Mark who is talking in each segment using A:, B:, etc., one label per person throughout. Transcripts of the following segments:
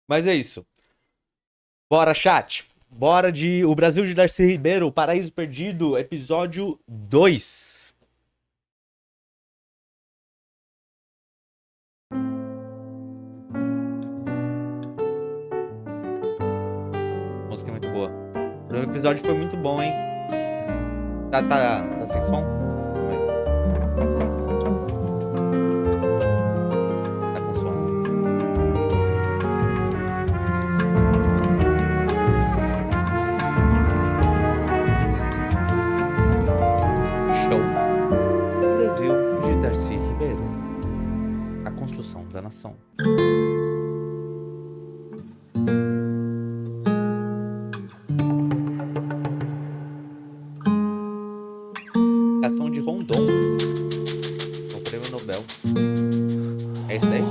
A: Mas é isso. Bora, chat. Bora de O Brasil de Darcy Ribeiro, O Paraíso Perdido, episódio 2. A música é muito boa. O episódio foi muito bom, hein? Tá sem som? Tá com som. Show. Brasil de Darcy Ribeiro. A construção da nação. Ação de Rondon. O prêmio Nobel. É isso daí?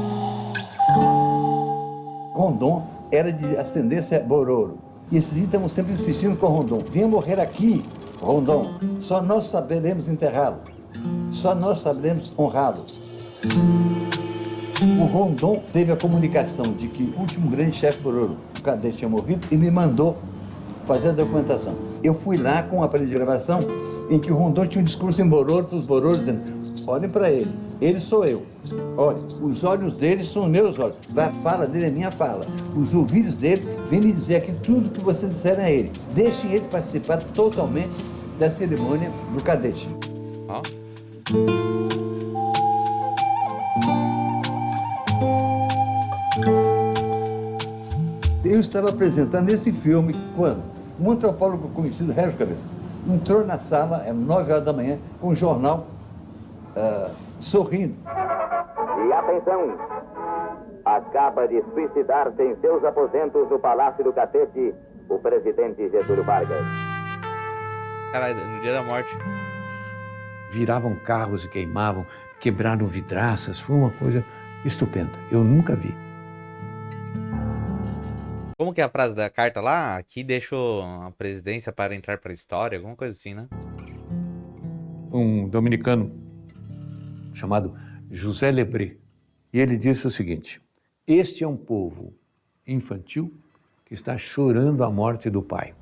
B: Rondon era de ascendência bororo. E esses estamos sempre insistindo com Rondon. Venha morrer aqui, Rondon. Só nós saberemos enterrá-lo. Só nós saberemos honrá-lo. O Rondon teve a comunicação de que o último grande chefe bororo, o cadete, tinha morrido e me mandou fazer a documentação. Eu fui lá com um aparelho de gravação em que o Rondon tinha um discurso em bororo para os bororos dizendo: olhem para ele sou eu. Olha, os olhos dele são os meus olhos. A fala dele é minha fala. Os ouvidos dele vêm me dizer aqui tudo que vocês disserem a ele. Deixem ele participar totalmente da cerimônia do cadete.
A: Ó.
B: Eu estava apresentando esse filme quando um antropólogo conhecido, Regis Cabeça, entrou na sala, às 9 horas da manhã, com um jornal, sorrindo.
C: E atenção! Acaba de suicidar-se em seus aposentos no Palácio do Catete o presidente Getúlio Vargas.
A: Caralho, no dia da morte.
D: Viravam carros e queimavam, quebraram vidraças, foi uma coisa estupenda. Eu nunca vi.
A: Como que é a frase da carta lá? Aqui deixo a presidência para entrar para a história, alguma coisa assim, né?
D: Um dominicano chamado José Lebré, e ele disse o seguinte: este é um povo infantil que está chorando a morte do pai.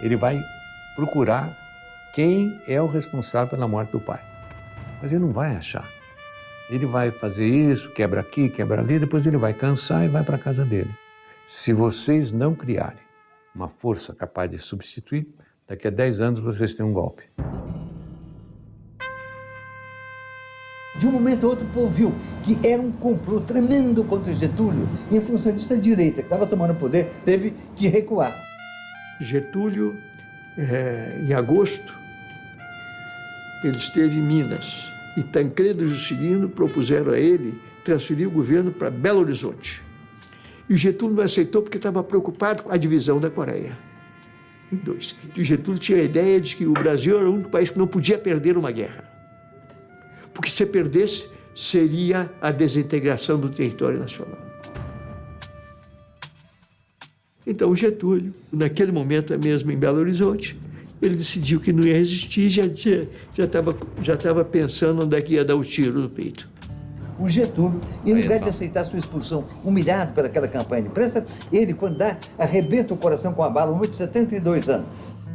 D: Ele vai procurar quem é o responsável pela morte do pai, mas ele não vai achar. Ele vai fazer isso, quebra aqui, quebra ali, depois ele vai cansar e vai para a casa dele. Se vocês não criarem uma força capaz de substituir, daqui a 10 anos vocês têm um golpe.
B: De um momento a outro, o povo viu que era um complô tremendo contra Getúlio. E em função disso, a direita, que estava tomando poder, teve que recuar.
E: Getúlio, em agosto, ele esteve em Minas. E Tancredo Juscelino propuseram a ele transferir o governo para Belo Horizonte. E o Getúlio não aceitou porque estava preocupado com a divisão da Coreia em dois. E o Getúlio tinha a ideia de que o Brasil era o único país que não podia perder uma guerra. Porque se perdesse, seria a desintegração do território nacional. Então o Getúlio, naquele momento mesmo em Belo Horizonte, ele decidiu que não ia resistir e já estava pensando onde é que ia dar o tiro no peito.
B: O Getúlio, em lugar de aceitar sua expulsão, humilhado por aquela campanha de imprensa, ele, quando arrebenta o coração com a bala, um homem de 72 anos.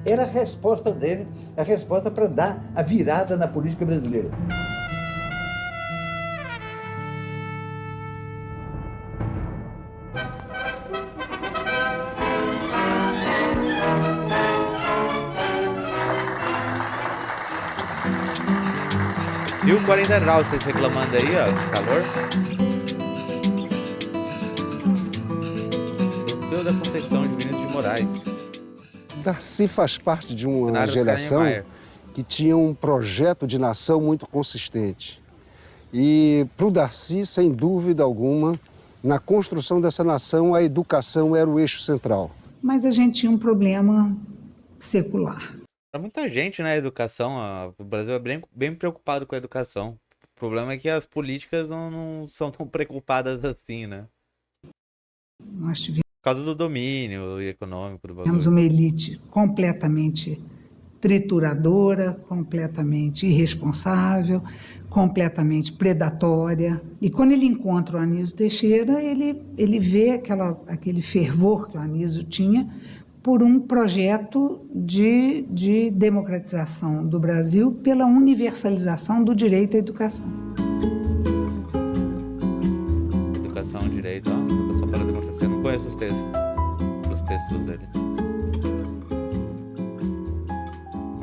B: Era a resposta dele, a resposta para dar a virada na política brasileira.
A: E o 40 graus, vocês reclamando aí, ó, de calor. Museu da Conceição de Vinícius de Moraes.
F: Darcy faz parte de uma
A: Cenário
F: geração
A: Oscar Niemeyer.
F: que tinha um projeto de nação muito consistente. E para o Darcy, sem dúvida alguma, na construção dessa nação, a educação era o eixo central.
G: Mas a gente tinha um problema secular.
A: Pra muita gente, né, a educação, o Brasil é bem preocupado com a educação. O problema é que as políticas não são tão preocupadas assim, né?
G: Nós tivemos
A: Por causa do domínio econômico do bagulho.
G: uma elite completamente trituradora, completamente irresponsável, completamente predatória. E quando ele encontra o Anísio Teixeira, ele vê aquele fervor que o Anísio tinha por um projeto de democratização do Brasil pela universalização do direito à educação.
A: Educação, direito, educação para a democracia. Eu não conheço os textos dele.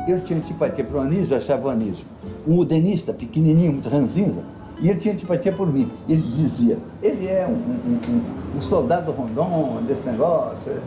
B: Eu tinha antipatia para o Anísio, eu achava o Anísio um udenista, pequenininho, muito ranzinza, e ele tinha antipatia por mim. Ele dizia, ele é um soldado rondon desse negócio,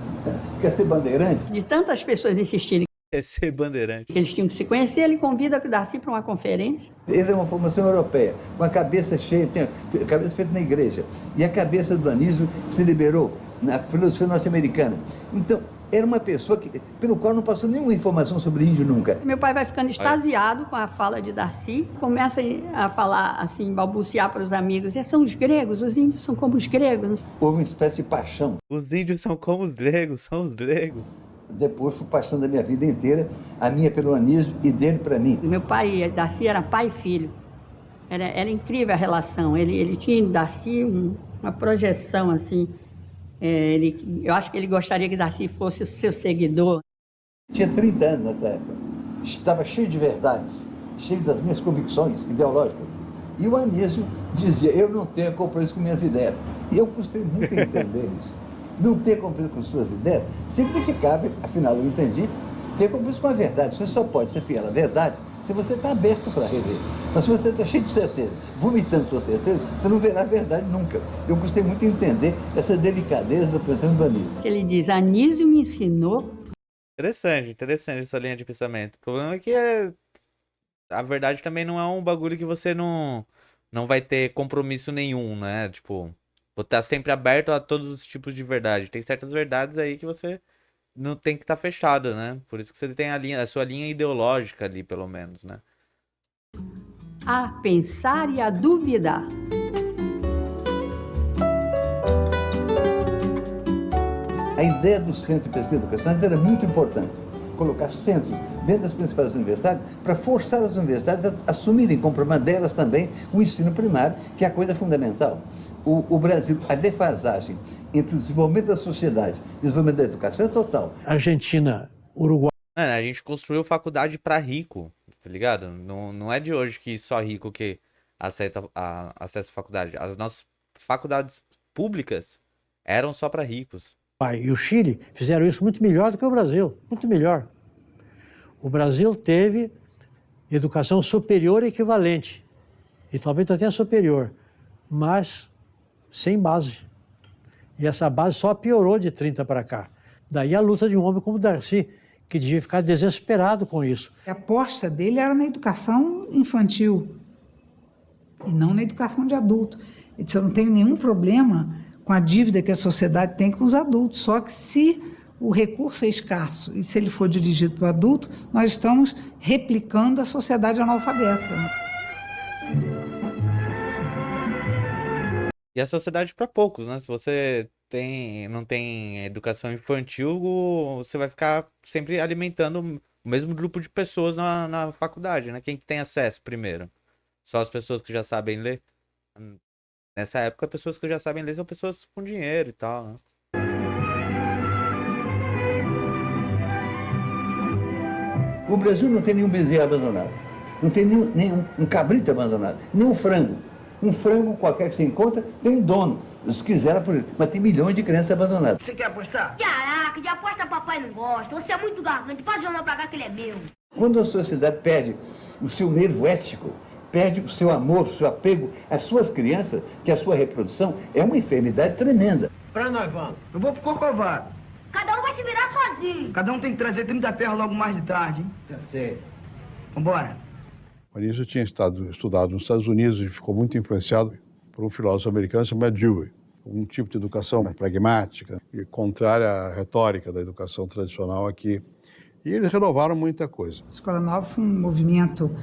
B: quer ser bandeirante.
H: De tantas pessoas insistirem
A: Quer ser bandeirante.
H: que eles tinham que se conhecer, ele convida o Darcy para uma conferência.
B: Ele é uma formação europeia, com a cabeça cheia, tinha a cabeça feita na igreja, e a cabeça do Anísio se liberou na filosofia norte-americana. Então, era uma pessoa pelo qual não passou nenhuma informação sobre índio nunca.
H: Meu pai vai ficando extasiado com a fala de Darcy, começa a falar assim, balbuciar para os amigos, são os gregos, os índios são como os gregos.
B: Houve uma espécie de paixão.
A: Os índios são como os gregos, são os gregos.
B: Depois foi paixão da minha vida inteira, a minha pelo Anísio e dele para mim.
H: Meu pai e Darcy era pai e filho. Era incrível a relação. Ele tinha em Darcy uma projeção assim. Eu acho que ele gostaria que Darcy fosse o seu seguidor.
B: Tinha 30 anos nessa época. Estava cheio de verdades, cheio das minhas convicções ideológicas. E o Anísio dizia, eu não tenho compromisso com minhas ideias. E eu custei muito a entender isso. Não ter compromisso com suas ideias significava, afinal eu entendi, ter compromisso com a verdade. Você só pode ser fiel à verdade se você está aberto para rever. Mas se você está cheio de certeza, vomitando sua certeza, você não verá a verdade nunca. Eu gostei muito de entender essa delicadeza do pensamento do Anísio.
H: Ele diz, Anísio me ensinou.
A: Interessante essa linha de pensamento. O problema é que a verdade também não é um bagulho que você não vai ter compromisso nenhum, né? Tipo, vou estar sempre aberto a todos os tipos de verdade. Tem certas verdades aí que você não tem que estar fechado, né? Por isso que você tem a sua linha ideológica ali, pelo menos, né?
H: A pensar e a duvidar.
B: A ideia do centro de pesquisa educacionais era muito importante. Colocar centros dentro das principais universidades para forçar as universidades a assumirem como problema delas também o ensino primário, que é a coisa fundamental. O Brasil, a defasagem entre o desenvolvimento da sociedade e o desenvolvimento da educação é total.
I: Argentina, Uruguai.
A: Mano, a gente construiu faculdade pra rico, tá ligado? Não é de hoje que só rico que acessa a faculdade. As nossas faculdades públicas eram só pra ricos.
I: E o Chile fizeram isso muito melhor do que o Brasil, muito melhor. O Brasil teve educação superior equivalente, e talvez até superior, mas sem base. E essa base só piorou de 30 para cá. Daí a luta de um homem como Darcy, que devia ficar desesperado com isso.
G: A aposta dele era na educação infantil e não na educação de adulto. Ele disse, eu não tenho nenhum problema com a dívida que a sociedade tem com os adultos, só que se o recurso é escasso e se ele for dirigido para o adulto, nós estamos replicando a sociedade analfabeta.
A: E a sociedade para poucos, né? Se você não tem educação infantil, você vai ficar sempre alimentando o mesmo grupo de pessoas na faculdade, né? Quem tem acesso primeiro? Só as pessoas que já sabem ler? Nessa época, as pessoas que já sabem ler são pessoas com dinheiro e tal, né?
B: O Brasil não tem nenhum bezerro abandonado, não tem nenhum cabrito abandonado, nenhum frango. Um frango qualquer que você encontra tem um dono, se quiser por ele, mas tem milhões de crianças abandonadas.
J: Você quer apostar?
K: Caraca, de aposta papai não gosta, você é muito gargante, pode jogar pra cá que ele é meu.
B: Quando a sociedade perde o seu nervo ético, perde o seu amor, o seu apego às suas crianças, que a sua reprodução é uma enfermidade tremenda.
J: Pra nós vamos. Eu vou pro Corcovado.
K: Cada um vai se virar sozinho.
J: Cada um tem que trazer 30 ferros logo mais de tarde, hein?
B: Tá certo.
J: Vambora.
L: O Anísio tinha estudado nos Estados Unidos e ficou muito influenciado por um filósofo americano chamado Dewey. Um tipo de educação mais pragmática e contrária à retórica da educação tradicional aqui. E eles renovaram muita coisa.
G: A Escola Nova foi um movimento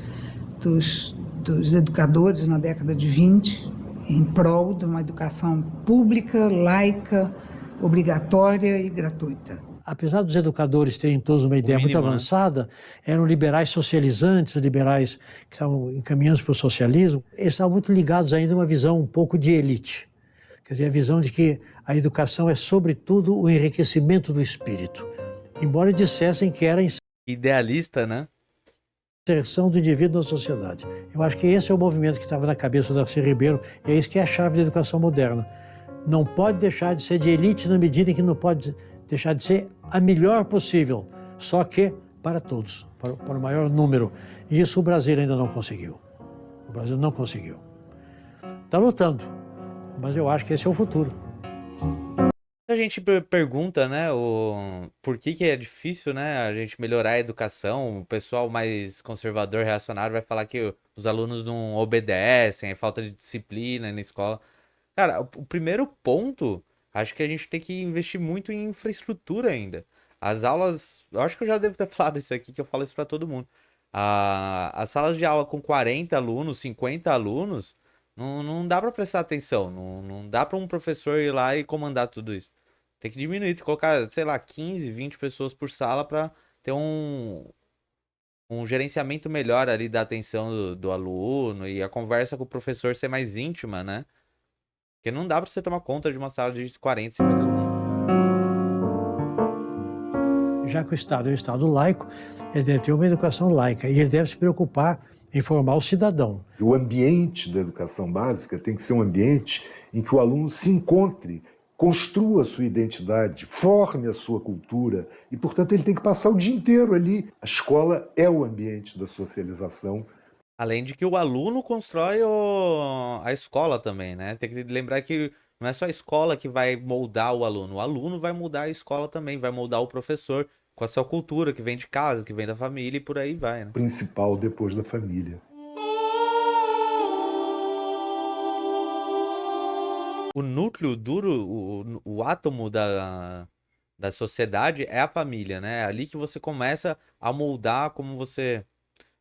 G: dos educadores na década de 20, em prol de uma educação pública, laica, obrigatória e gratuita.
I: apesar dos educadores terem todos uma ideia muito
A: mínimo, né?
I: avançada, eram liberais socializantes, liberais que estavam encaminhando para o socialismo, eles estavam muito ligados ainda a uma visão um pouco de elite. Quer dizer, a visão de que a educação é, sobretudo, o enriquecimento do espírito. Embora dissessem que era
A: Idealista, né?
I: inserção do indivíduo na sociedade. Eu acho que esse é o movimento que estava na cabeça do Darcy Ribeiro, e é isso que é a chave da educação moderna. Não pode deixar de ser de elite na medida em que não pode deixar de ser a melhor possível, só que para todos, para o maior número. E isso o Brasil ainda não conseguiu. O Brasil não conseguiu. Está lutando, mas eu acho que esse é o futuro.
A: A gente pergunta, né, por que é difícil, né, a gente melhorar a educação. O pessoal mais conservador, reacionário, vai falar que os alunos não obedecem, é falta de disciplina na escola. Cara, o primeiro ponto, acho que a gente tem que investir muito em infraestrutura ainda. As aulas, eu acho que eu já devo ter falado isso aqui, que eu falo isso pra todo mundo. As salas de aula com 40 alunos, 50 alunos, não dá pra prestar atenção. Não dá pra um professor ir lá e comandar tudo isso. Tem que diminuir, tem que colocar, sei lá, 15, 20 pessoas por sala pra ter um gerenciamento melhor ali da atenção do aluno e a conversa com o professor ser mais íntima, né? Porque não dá pra você tomar conta de uma sala de 40, 50 alunos.
I: Já que o Estado é um Estado laico, ele deve ter uma educação laica e ele deve se preocupar em formar o cidadão.
M: O ambiente da educação básica tem que ser um ambiente em que o aluno se encontre, construa a sua identidade, forme a sua cultura e, portanto, ele tem que passar o dia inteiro ali. A escola é o ambiente da socialização.
A: Além de que o aluno constrói a escola também, né? Tem que lembrar que não é só a escola que vai moldar o aluno vai moldar a escola também, vai moldar o professor com a sua cultura, que vem de casa, que vem da família e por aí vai, né?
M: Principal depois da família.
A: O núcleo duro, o átomo da sociedade é a família, né? É ali que você começa a moldar como você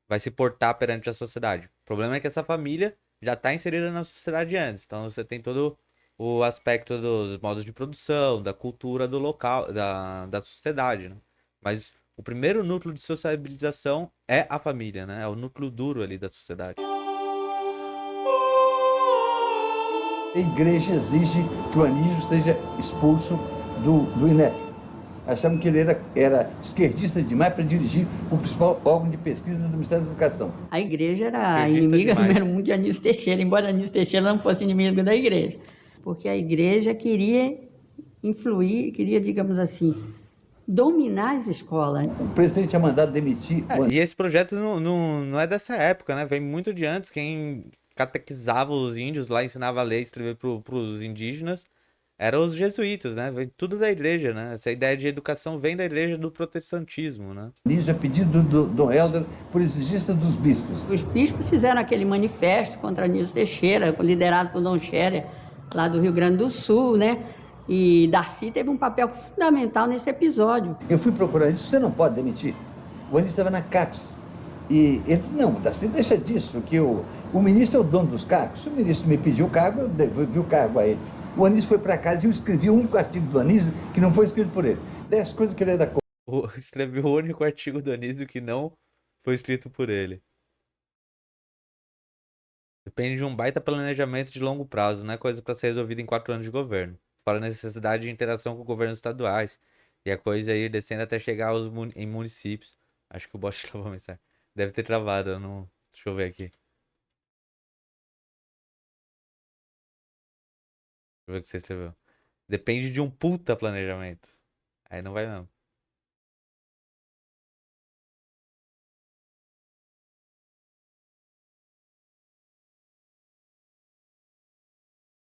A: vai se portar perante a sociedade. O problema é que essa família já está inserida na sociedade antes. Então você tem todo o aspecto dos modos de produção, da cultura do local, da sociedade, né? Mas o primeiro núcleo de sociabilização é a família, né? É o núcleo duro ali da sociedade.
B: A igreja exige que o Anísio seja expulso do INEP. Achamos que ele era esquerdista demais para dirigir o principal órgão de pesquisa do Ministério da Educação.
H: A igreja era a
A: Esquerdista
H: inimiga
A: demais.
H: número 1 de Anísio Teixeira, embora Anísio Teixeira não fosse inimigo da igreja. Porque a igreja queria influir, queria, digamos assim, dominar as escolas.
B: O presidente tinha mandado demitir.
A: E esse projeto não é dessa época, né? Vem muito de antes. Quem catequizava os índios lá, ensinava a ler e escrever para os indígenas, eram os jesuítas, né? Vem tudo da igreja, né? Essa ideia de educação vem da igreja do protestantismo, né?
B: Anísio é pedido do Dom Helder por exigência dos bispos.
H: Os bispos fizeram aquele manifesto contra Anísio Teixeira, liderado por Dom Scherer, lá do Rio Grande do Sul, né? E Darcy teve um papel fundamental nesse episódio.
B: Eu fui procurar isso, você não pode demitir. O Anísio estava na CAPES. E ele disse, não, Darcy, deixa disso, que o ministro é o dono dos cargos. Se o ministro me pediu o cargo, eu devolvi o cargo a ele. O Anísio foi para casa e eu escrevi o único artigo do Anísio que não foi escrito por ele. 10 coisas que ele é da cor.
A: Escrevi o único artigo do Anísio que não foi escrito por ele. Depende de um baita planejamento de longo prazo, não é coisa para ser resolvida em 4 anos de governo. Fora a necessidade de interação com governos estaduais. E a coisa aí descendo até chegar em municípios. Acho que o bot travou a mensagem. Deve ter travado, eu não... Deixa eu ver aqui. Deixa eu ver o que você escreveu. Depende de um puta planejamento. Aí não vai mesmo.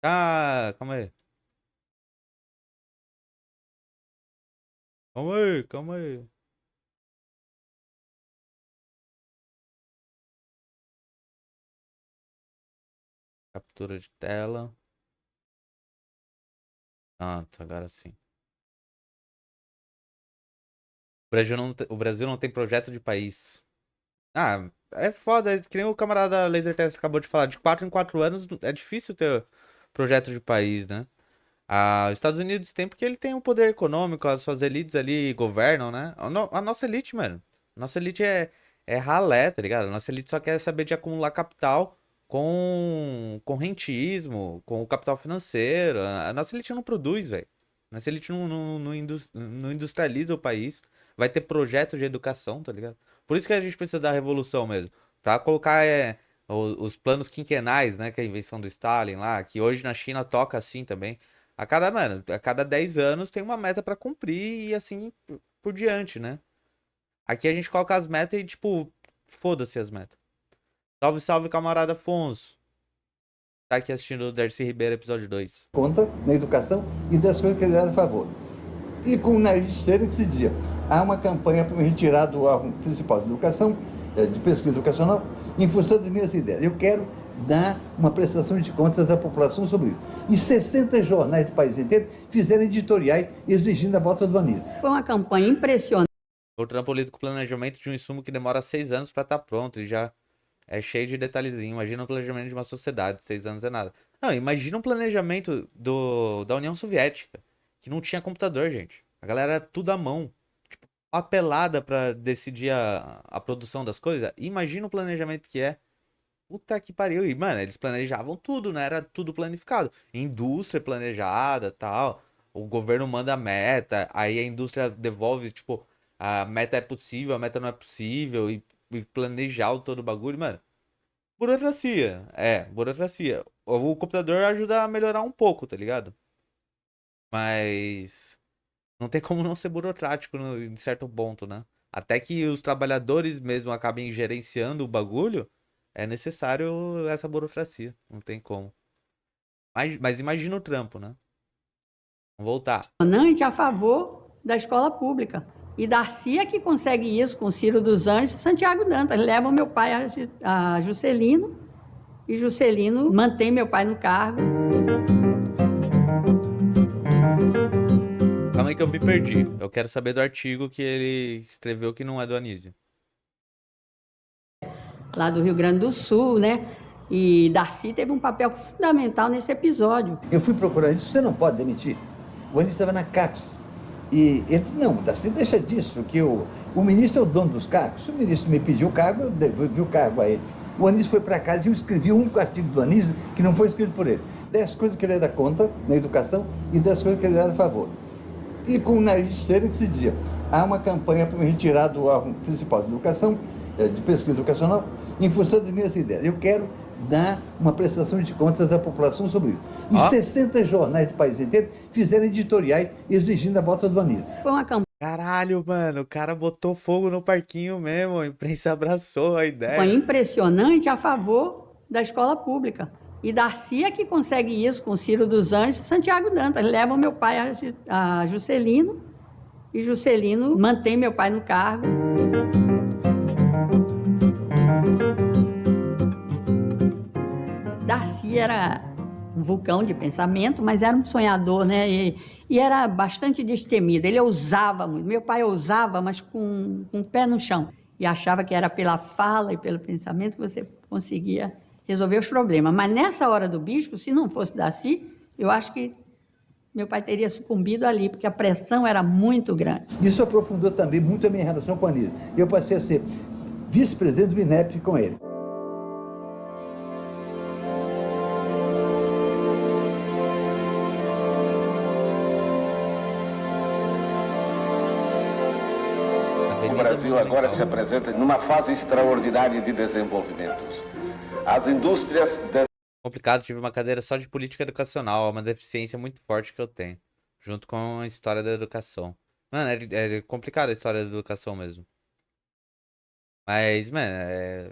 A: Ah, calma aí. Calma aí, calma aí. Captura de tela. Pronto, agora sim. O Brasil não tem projeto de país. Ah, é foda, é que nem o camarada Laser Test acabou de falar. De 4 em 4 anos é difícil ter projeto de país, né? Os Estados Unidos tem porque ele tem um poder econômico, as suas elites ali governam, né? A nossa elite, mano. Nossa elite é ralé, tá ligado? A nossa elite só quer saber de acumular capital com rentismo, com o capital financeiro. A nossa elite não produz, velho. Nossa elite não industrializa o país. Vai ter projeto de educação, tá ligado? Por isso que a gente precisa da revolução mesmo. Pra colocar os planos quinquenais, né? Que é a invenção do Stalin lá, que hoje na China toca assim também. A cada 10 anos tem uma meta pra cumprir e assim por diante, né? Aqui a gente coloca as metas e, tipo, foda-se as metas. Salve, salve, camarada Afonso. Tá aqui assistindo o Darcy Ribeiro, episódio 2.
B: Conta na educação e das coisas que ele era a favor. E com o nariz de cera que se dizia, há uma campanha para me retirar do órgão principal de educação, de pesquisa educacional, em função das minhas ideias. Eu quero dar uma prestação de contas à população sobre isso. E 60 jornais do país inteiro fizeram editoriais exigindo a volta do Anísio.
H: Foi uma campanha impressionante.
A: O Trump lida com o planejamento de um insumo que demora 6 anos pra estar pronto e já é cheio de detalhezinhos. Imagina o planejamento de uma sociedade, 6 anos é nada. Não, imagina um planejamento da União Soviética, que não tinha computador, gente. A galera era tudo à mão. Tipo, apelada pra decidir a produção das coisas. Imagina o planejamento que é. Puta que pariu. E, mano, eles planejavam tudo, né? Era tudo planificado. Indústria planejada, tal. O governo manda a meta, aí a indústria devolve, tipo, a meta é possível, a meta não é possível, e planejar todo o bagulho, mano. Burocracia. Burocracia. O computador ajuda a melhorar um pouco, tá ligado? Mas não tem como não ser burocrático em certo ponto, né? Até que os trabalhadores mesmo acabem gerenciando o bagulho, é necessário essa burocracia. Não tem como. Mas imagina o trampo, né? Vamos voltar.
H: A favor da escola pública. E Darcy é que consegue isso com Ciro dos Anjos e Santiago Dantas. Levam meu pai a Juscelino e Juscelino mantém meu pai no cargo.
A: Calma aí que eu me perdi. Eu quero saber do artigo que ele escreveu que não é do Anísio.
H: Lá do Rio Grande do Sul, né? E Darcy teve um papel fundamental nesse episódio.
B: Eu fui procurar isso, você não pode demitir. O Anísio estava na CAPES. E ele disse, não, Darcy, deixa disso, que o ministro é o dono dos cargos. Se o ministro me pediu o cargo, eu devolvi o cargo a ele. O Anísio foi para casa e eu escrevi o único artigo do Anísio que não foi escrito por ele. 10 coisas que ele era contra na educação e 10 coisas que ele era a favor. E com o nariz de cera que se dizia, há uma campanha para me retirar do órgão principal de educação, de pesquisa educacional, em função das minhas ideias. Eu quero dar uma prestação de contas à população sobre isso. E 60 jornais do país inteiro fizeram editoriais exigindo a volta do Anísio.
H: Foi uma campanha.
A: Caralho, mano, o cara botou fogo no parquinho mesmo, a imprensa abraçou a ideia.
H: Foi impressionante a favor da escola pública. E Darcy é que consegue isso com Ciro dos Anjos e Santiago Dantas. Levam meu pai a Juscelino e Juscelino mantém meu pai no cargo. Darcy era um vulcão de pensamento, mas era um sonhador, né? E era bastante destemido. Ele ousava muito. Meu pai ousava, mas com o pé no chão. E achava que era pela fala e pelo pensamento que você conseguia resolver os problemas. Mas nessa hora do bicho, se não fosse Darcy, eu acho que meu pai teria sucumbido ali, porque a pressão era muito grande.
B: Isso aprofundou também muito a minha relação com o Anísio. Eu passei a ser vice-presidente do INEP com ele.
N: O Brasil agora se apresenta numa fase extraordinária de desenvolvimentos. As indústrias...
A: Complicado, tive uma cadeira só de política educacional, é uma deficiência muito forte que eu tenho, junto com a história da educação. Mano, é complicado a história da educação mesmo. Mas, mano, é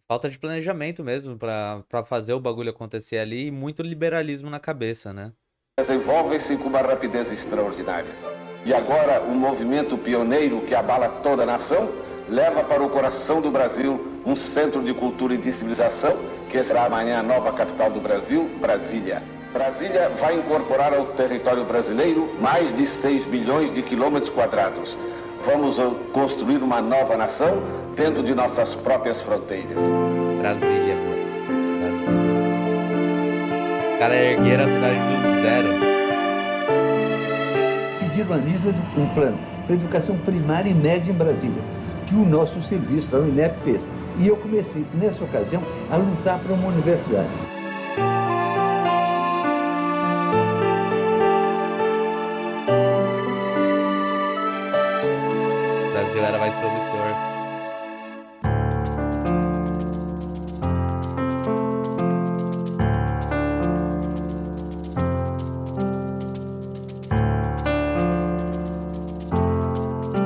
A: falta de planejamento mesmo pra fazer o bagulho acontecer ali e muito liberalismo na cabeça, né?
N: Desenvolvem-se com uma rapidez extraordinária. E agora, um movimento pioneiro que abala toda a nação, leva para o coração do Brasil um centro de cultura e de civilização, que será amanhã a nova capital do Brasil, Brasília. Brasília vai incorporar ao território brasileiro mais de 6 milhões de quilômetros quadrados. Vamos construir uma nova nação dentro de nossas próprias fronteiras.
A: Brasília, mano. Brasília. O cara ergueram a cidade do zero.
B: de urbanismo, um plano para educação primária e média em Brasília, que o nosso serviço da UNEP fez. E eu comecei, nessa ocasião, a lutar para uma universidade.
A: O Brasil era mais promissor.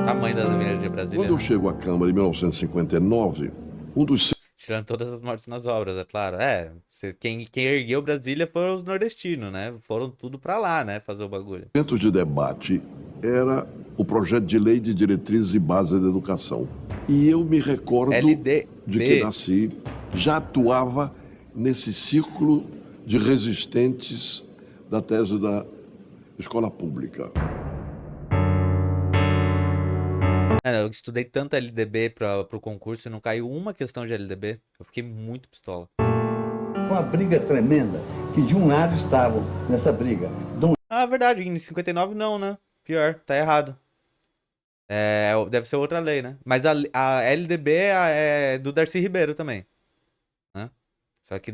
A: Tamanho das avenidas de Brasília.
O: Quando eu chego à Câmara em 1959, um dos
A: Tirando todas as mortes nas obras, é claro. Quem ergueu Brasília foram os nordestinos, né? Foram tudo pra lá, né? Fazer o bagulho.
O: centros de debate era o projeto de lei de diretrizes e bases da educação. E eu me recordo
A: LDB.
O: de que nasci, já atuava nesse círculo de resistentes da tese da escola pública.
A: Eu estudei tanto LDB pro concurso e não caiu uma questão de LDB. Eu fiquei muito pistola.
B: Uma briga tremenda, que de um lado estavam nessa briga
A: Ah, verdade, em 59 não, né? Pior, tá errado. Deve ser outra lei, né? Mas a LDB é do Darcy Ribeiro também, né? Só que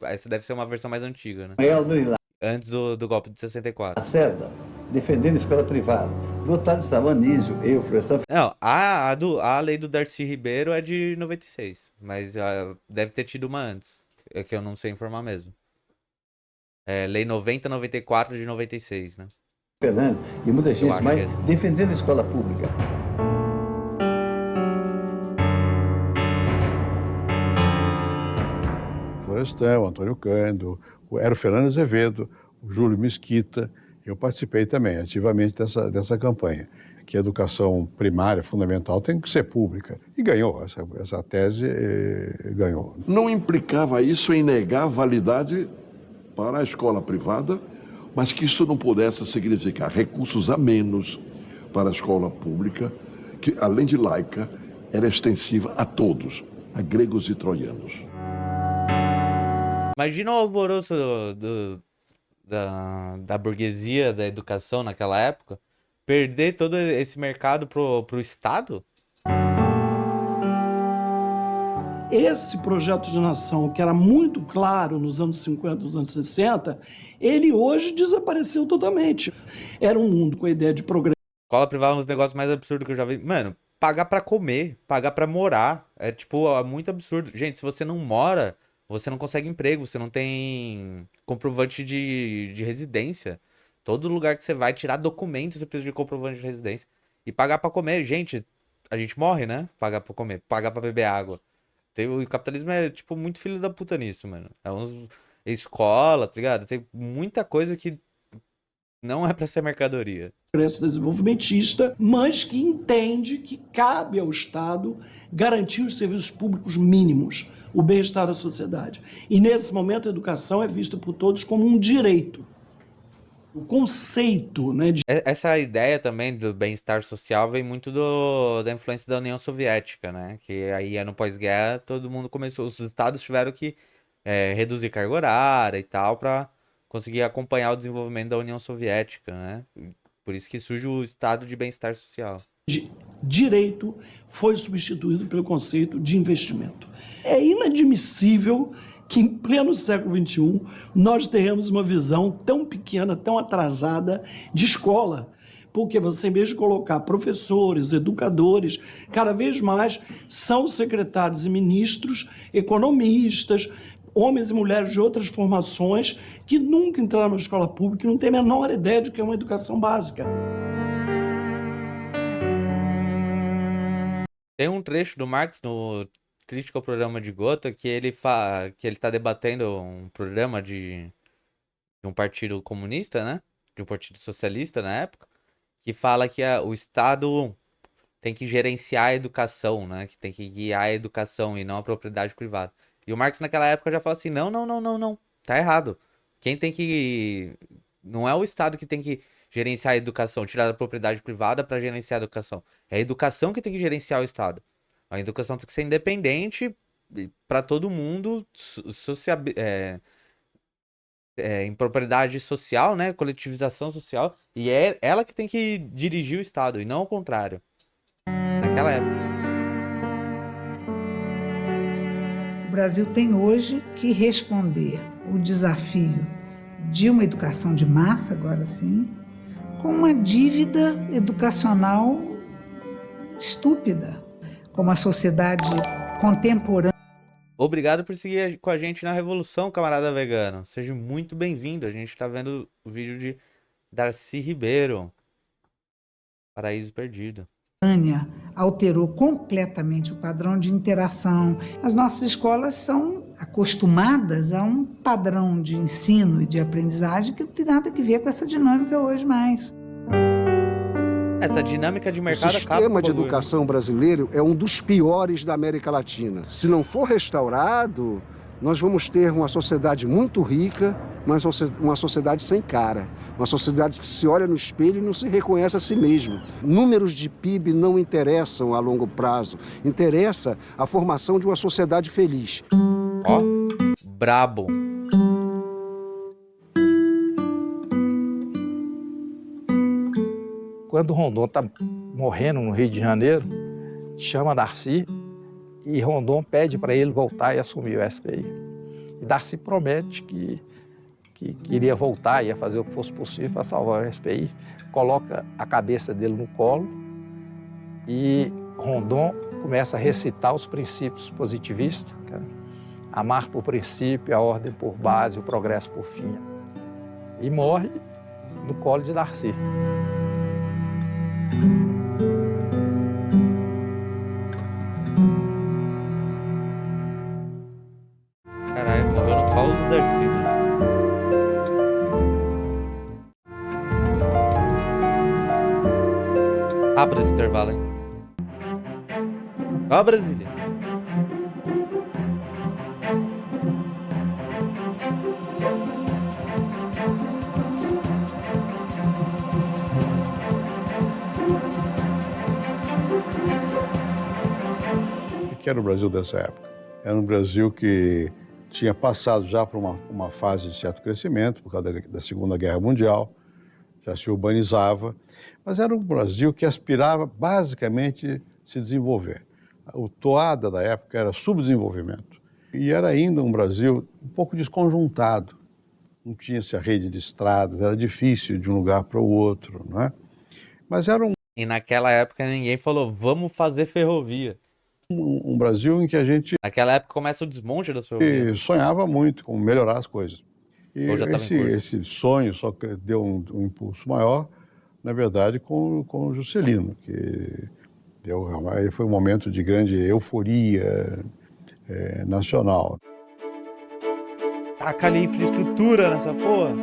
A: essa deve ser uma versão mais antiga, né?
B: Helder lá,
A: Antes do golpe de 64.
B: Lacerda, defendendo a escola privada. Do outro lado estava Anísio, eu, Florestan.
A: Não, a lei do Darcy Ribeiro é de 96, mas deve ter tido uma antes, é que eu não sei informar mesmo. Lei 90/94 de 96, né?
B: Fernando e muita
A: Eu
B: gente
A: acho
B: mais
A: que é assim.
B: defendendo a escola pública.
L: Florestan, o Antônio Cândido, o Hélio Fernando Azevedo, o Júlio Mesquita. Eu participei também ativamente dessa campanha, que a educação primária, fundamental, tem que ser pública. E ganhou, essa tese ganhou.
O: Não implicava isso em negar validade para a escola privada, mas que isso não pudesse significar recursos a menos para a escola pública, que, além de laica, era extensiva a todos, a gregos e troianos.
A: Imagina o alvoroço da burguesia, da educação naquela época, perder todo esse mercado pro Estado?
P: Esse projeto de nação, que era muito claro nos anos 50, nos anos 60, ele hoje desapareceu totalmente. Era um mundo com a ideia de progresso.
A: Escola privada é um dos negócios mais absurdos que eu já vi. Mano, pagar pra comer, pagar pra morar. É muito absurdo. Gente, se você não mora, você não consegue emprego, você não tem comprovante de residência. Todo lugar que você vai tirar documento, você precisa de comprovante de residência. E pagar pra comer, gente, a gente morre, né? Pagar pra comer, pagar pra beber água. O capitalismo é, muito filho da puta nisso, mano. Escola, tá ligado? Tem muita coisa que não é pra ser mercadoria.
P: Desenvolvimentista, mas que entende que cabe ao Estado garantir os serviços públicos mínimos, o bem-estar da sociedade. E nesse momento a educação é vista por todos como um direito. O conceito, né,
A: Essa ideia também do bem-estar social vem muito da influência da União Soviética, né? Que aí no pós-guerra todo mundo começou, os estados tiveram que reduzir carga horária e tal para conseguir acompanhar o desenvolvimento da União Soviética, né? Por isso que surge o estado de bem-estar social.
P: Direito foi substituído pelo conceito de investimento. É inadmissível que em pleno século XXI nós tenhamos uma visão tão pequena, tão atrasada de escola. Porque você, em vez de colocar professores, educadores, cada vez mais são secretários e ministros, economistas, homens e mulheres de outras formações que nunca entraram na escola pública e não têm a menor ideia de que é uma educação básica.
A: Tem um trecho do Marx no Crítica ao Programa de Gotha que ele tá debatendo um programa de um partido comunista, né? De um partido socialista na época, que fala que o Estado tem que gerenciar a educação, né? Que tem que guiar a educação e não a propriedade privada. E o Marx naquela época já fala assim, não, tá errado. Quem tem que... Não é o Estado que tem que gerenciar a educação, tirar da propriedade privada para gerenciar a educação. É a educação que tem que gerenciar o Estado. A educação tem que ser independente para todo mundo em propriedade social, né? Coletivização social. E é ela que tem que dirigir o Estado, e não o contrário. Naquela época.
G: O Brasil tem hoje que responder o desafio de uma educação de massa, agora sim, com uma dívida educacional estúpida, como a sociedade contemporânea.
A: Obrigado por seguir com a gente na Revolução, camarada vegano. Seja muito bem-vindo. A gente tá vendo o vídeo de Darcy Ribeiro, Paraíso Perdido.
G: Alterou completamente o padrão de interação. As nossas escolas são acostumadas a um padrão de ensino e de aprendizagem que não tem nada a ver com essa dinâmica hoje mais.
A: Essa dinâmica de mercado
F: O sistema de educação brasileiro é um dos piores da América Latina. Se não for restaurado, nós vamos ter uma sociedade muito rica, mas uma sociedade sem cara. Uma sociedade que se olha no espelho e não se reconhece a si mesmo. Números de PIB não interessam a longo prazo. Interessa a formação de uma sociedade feliz.
A: Ó, brabo.
Q: Quando o Rondon está morrendo no Rio de Janeiro, chama Darcy e Rondon pede para ele voltar e assumir o SPI. E Darcy promete que iria voltar, ia fazer o que fosse possível para salvar o SPI, coloca a cabeça dele no colo e Rondon começa a recitar os princípios positivistas, amar por princípio, a ordem por base, o progresso por fim. E morre no colo de Darcy.
A: Caralho, morreu no colo do Darcy. Rápido esse intervalo, hein? Ó, Brasília.
L: O que era o Brasil dessa época? Era um Brasil que tinha passado já por uma fase de certo crescimento, por causa da Segunda Guerra Mundial, já se urbanizava, mas era um Brasil que aspirava basicamente se desenvolver. O toada da época era subdesenvolvimento. E era ainda um Brasil um pouco desconjuntado. Não tinha-se a rede de estradas, era difícil de um lugar para o outro, não é? Mas era
A: E naquela época ninguém falou, vamos fazer ferrovia.
L: Um Brasil em que a gente...
A: Naquela época começa o desmonte das ferrovias.
L: sonhava muito com melhorar as coisas. E
A: Ou já estava em curso.
L: esse sonho só deu um impulso maior, na verdade, com o Juscelino, que aí foi um momento de grande euforia nacional.
A: Taca ali infraestrutura nessa porra.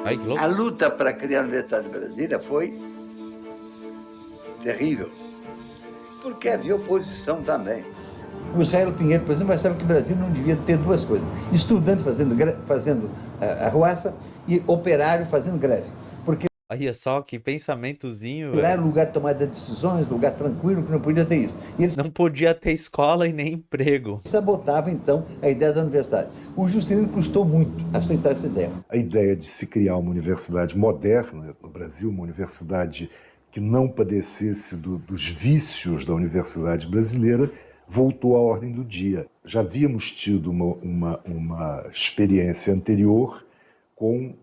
A: Ai, que louco.
B: A luta para criar a Universidade de Brasília foi terrível, porque havia oposição também. O Israel Pinheiro, por exemplo, achava que o Brasil não devia ter duas coisas: estudante fazendo arruaça e operário fazendo greve. Porque
A: Olha só que pensamentozinho,
B: lá era
A: velho.
B: lugar de tomada de decisões, lugar tranquilo, que não podia ter isso. E eles
A: Não podia ter escola e nem emprego.
B: sabotavam, então, a ideia da universidade. O Juscelino custou muito aceitar essa ideia.
M: A ideia de se criar uma universidade moderna no Brasil, uma universidade que não padecesse dos vícios da universidade brasileira, voltou à ordem do dia. Já havíamos tido uma experiência anterior com...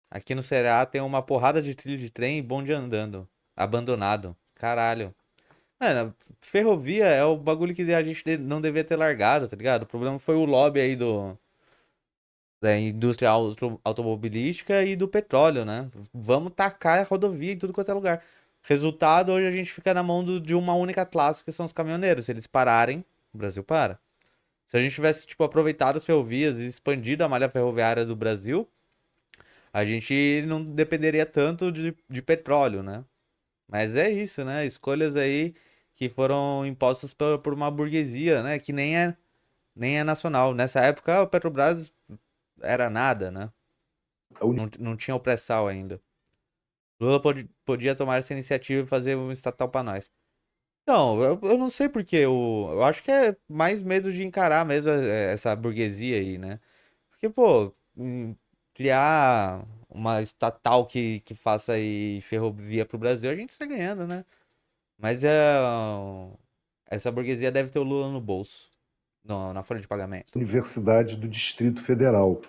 A: Aqui no Ceará tem uma porrada de trilho de trem e bonde andando. Abandonado. Caralho. Mano, ferrovia é o bagulho que a gente não devia ter largado, tá ligado? O problema foi o lobby aí da indústria automobilística e do petróleo, né? Vamos tacar a rodovia em tudo quanto é lugar. Resultado, hoje a gente fica na mão de uma única classe, que são os caminhoneiros. Se eles pararem, o Brasil para. Se a gente tivesse, tipo, aproveitado as ferrovias e expandido a malha ferroviária do Brasil, a gente não dependeria tanto de petróleo, né? Mas é isso, né? Escolhas aí que foram impostas por uma burguesia, né? Que nem é nacional. Nessa época, o Petrobras era nada, né? Não tinha o pré-sal ainda. Lula podia tomar essa iniciativa e fazer um estatal pra nós. Não, eu não sei porque. Eu acho que é mais medo de encarar mesmo essa burguesia aí, né? Porque, pô, criar uma estatal que faça aí ferrovia pro Brasil, a gente está ganhando, né? Mas essa burguesia deve ter o Lula no bolso, na folha de pagamento.
M: Universidade do Distrito Federal,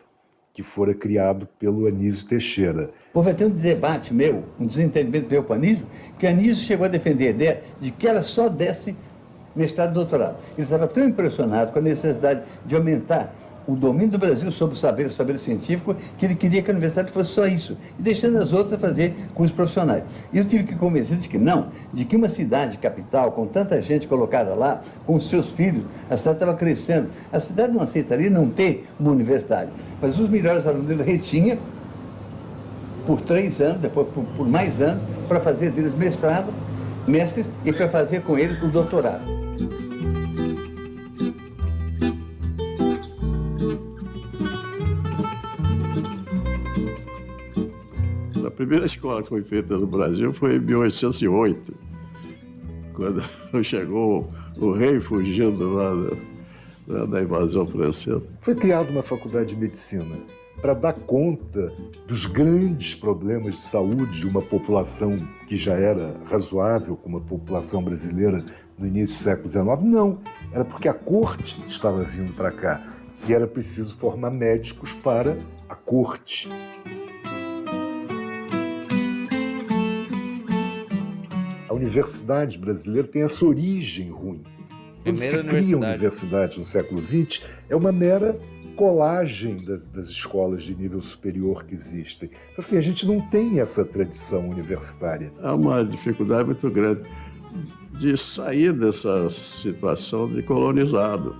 M: que fora criado pelo Anísio Teixeira.
B: Houve até um debate meu, um desentendimento meu com o Anísio, que o Anísio chegou a defender a ideia de que ela só desse mestrado e doutorado. Ele estava tão impressionado com a necessidade de aumentar o domínio do Brasil sobre o saber científico, que ele queria que a universidade fosse só isso, e deixando as outras a fazer cursos profissionais. E eu tive que convencer de que não, de que uma cidade capital, com tanta gente colocada lá, com os seus filhos, a cidade estava crescendo. A cidade não aceitaria não ter uma universidade, mas os melhores alunos ele retinha por 3 anos, depois por mais anos, para fazer deles mestrado, mestres, e para fazer com eles o doutorado.
R: A primeira escola que foi feita no Brasil foi em 1808, quando chegou o rei fugindo lá da invasão francesa.
M: Foi criada uma faculdade de medicina para dar conta dos grandes problemas de saúde de uma população que já era razoável, como a população brasileira no início do século XIX. Não, era porque a corte estava vindo para cá e era preciso formar médicos para a corte. A universidade brasileira tem essa origem ruim. Quando se cria uma universidade no século XX, é uma mera colagem das escolas de nível superior que existem. Então, assim, a gente não tem essa tradição universitária.
R: Há uma dificuldade muito grande de sair dessa situação de colonizado.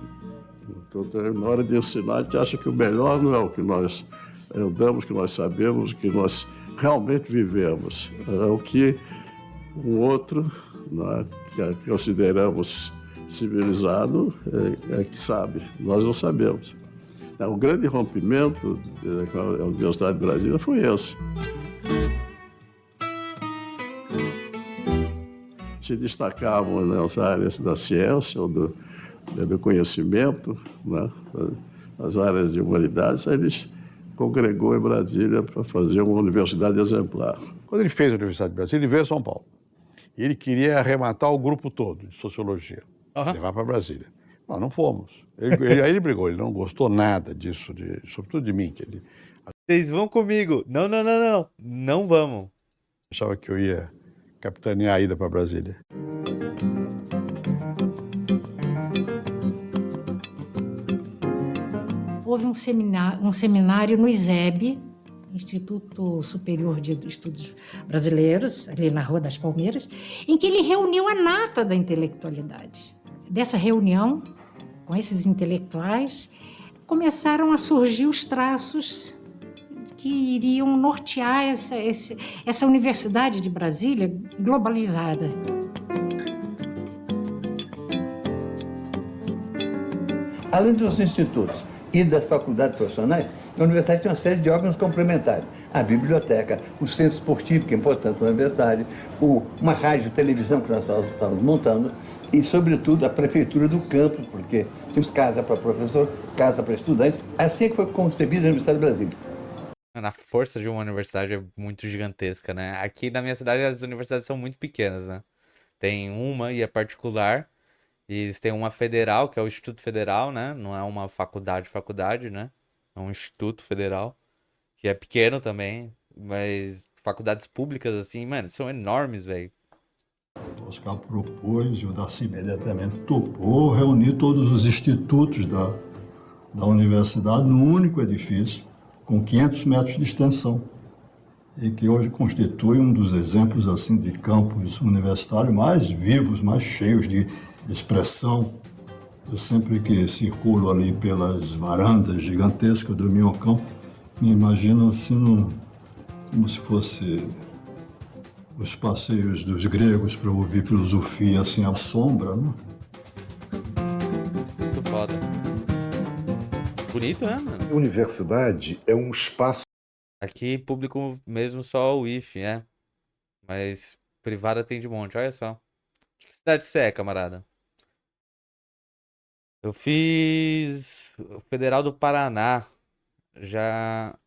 R: Então, na hora de ensinar, a gente acha que o melhor não é o que nós damos, que nós sabemos, que nós realmente vivemos. É o que um outro, né, que consideramos civilizado, é que sabe. Nós não sabemos. O grande rompimento com a Universidade de Brasília foi esse. Se destacavam nas áreas da ciência ou do conhecimento, né, nas áreas de humanidades, eles congregou em Brasília para fazer uma universidade exemplar.
L: Quando ele fez a Universidade de Brasília, ele veio a São Paulo. E ele queria arrematar o grupo todo de sociologia, levar para Brasília. Nós não fomos. Aí ele brigou, ele não gostou nada disso, sobretudo de mim.
A: Vocês vão comigo. Não vamos.
L: Achava que eu ia capitanear a ida para Brasília.
S: Houve um seminário no ISEB, Instituto Superior de Estudos Brasileiros, ali na Rua das Palmeiras, em que ele reuniu a nata da intelectualidade. Dessa reunião, com esses intelectuais, começaram a surgir os traços que iriam nortear essa Universidade de Brasília globalizada.
B: Além dos institutos e das faculdades profissionais, a universidade tem uma série de órgãos complementares. A biblioteca, o centro esportivo, que é importante para a universidade, uma rádio, televisão que nós estávamos montando, e, sobretudo, a prefeitura do campus, porque temos casa para professor, casa para estudantes. Assim que foi concebida a Universidade de Brasília.
A: A força de uma universidade é muito gigantesca, né? Aqui na minha cidade as universidades são muito pequenas, né? Tem uma e é particular, e eles têm uma federal, que é o Instituto Federal, né? Não é uma faculdade, né? É um Instituto Federal, que é pequeno também, mas faculdades públicas, assim, mano, são enormes, velho.
T: O Oscar propôs, e o Darcy imediatamente topou, reunir todos os institutos da universidade num único edifício, com 500 metros de extensão, e que hoje constitui um dos exemplos assim de campus universitário mais vivos, mais cheios de expressão. Eu sempre que circulo ali pelas varandas gigantescas do Minhocão, me imagino assim como se fosse os passeios dos gregos para ouvir filosofia assim à sombra, né?
A: Muito foda. Bonito, né, mano?
M: A universidade é um espaço.
A: Aqui, público mesmo, só o IF, Mas privada tem de monte, olha só. Que cidade você é, camarada? Eu fiz o Federal do Paraná. Já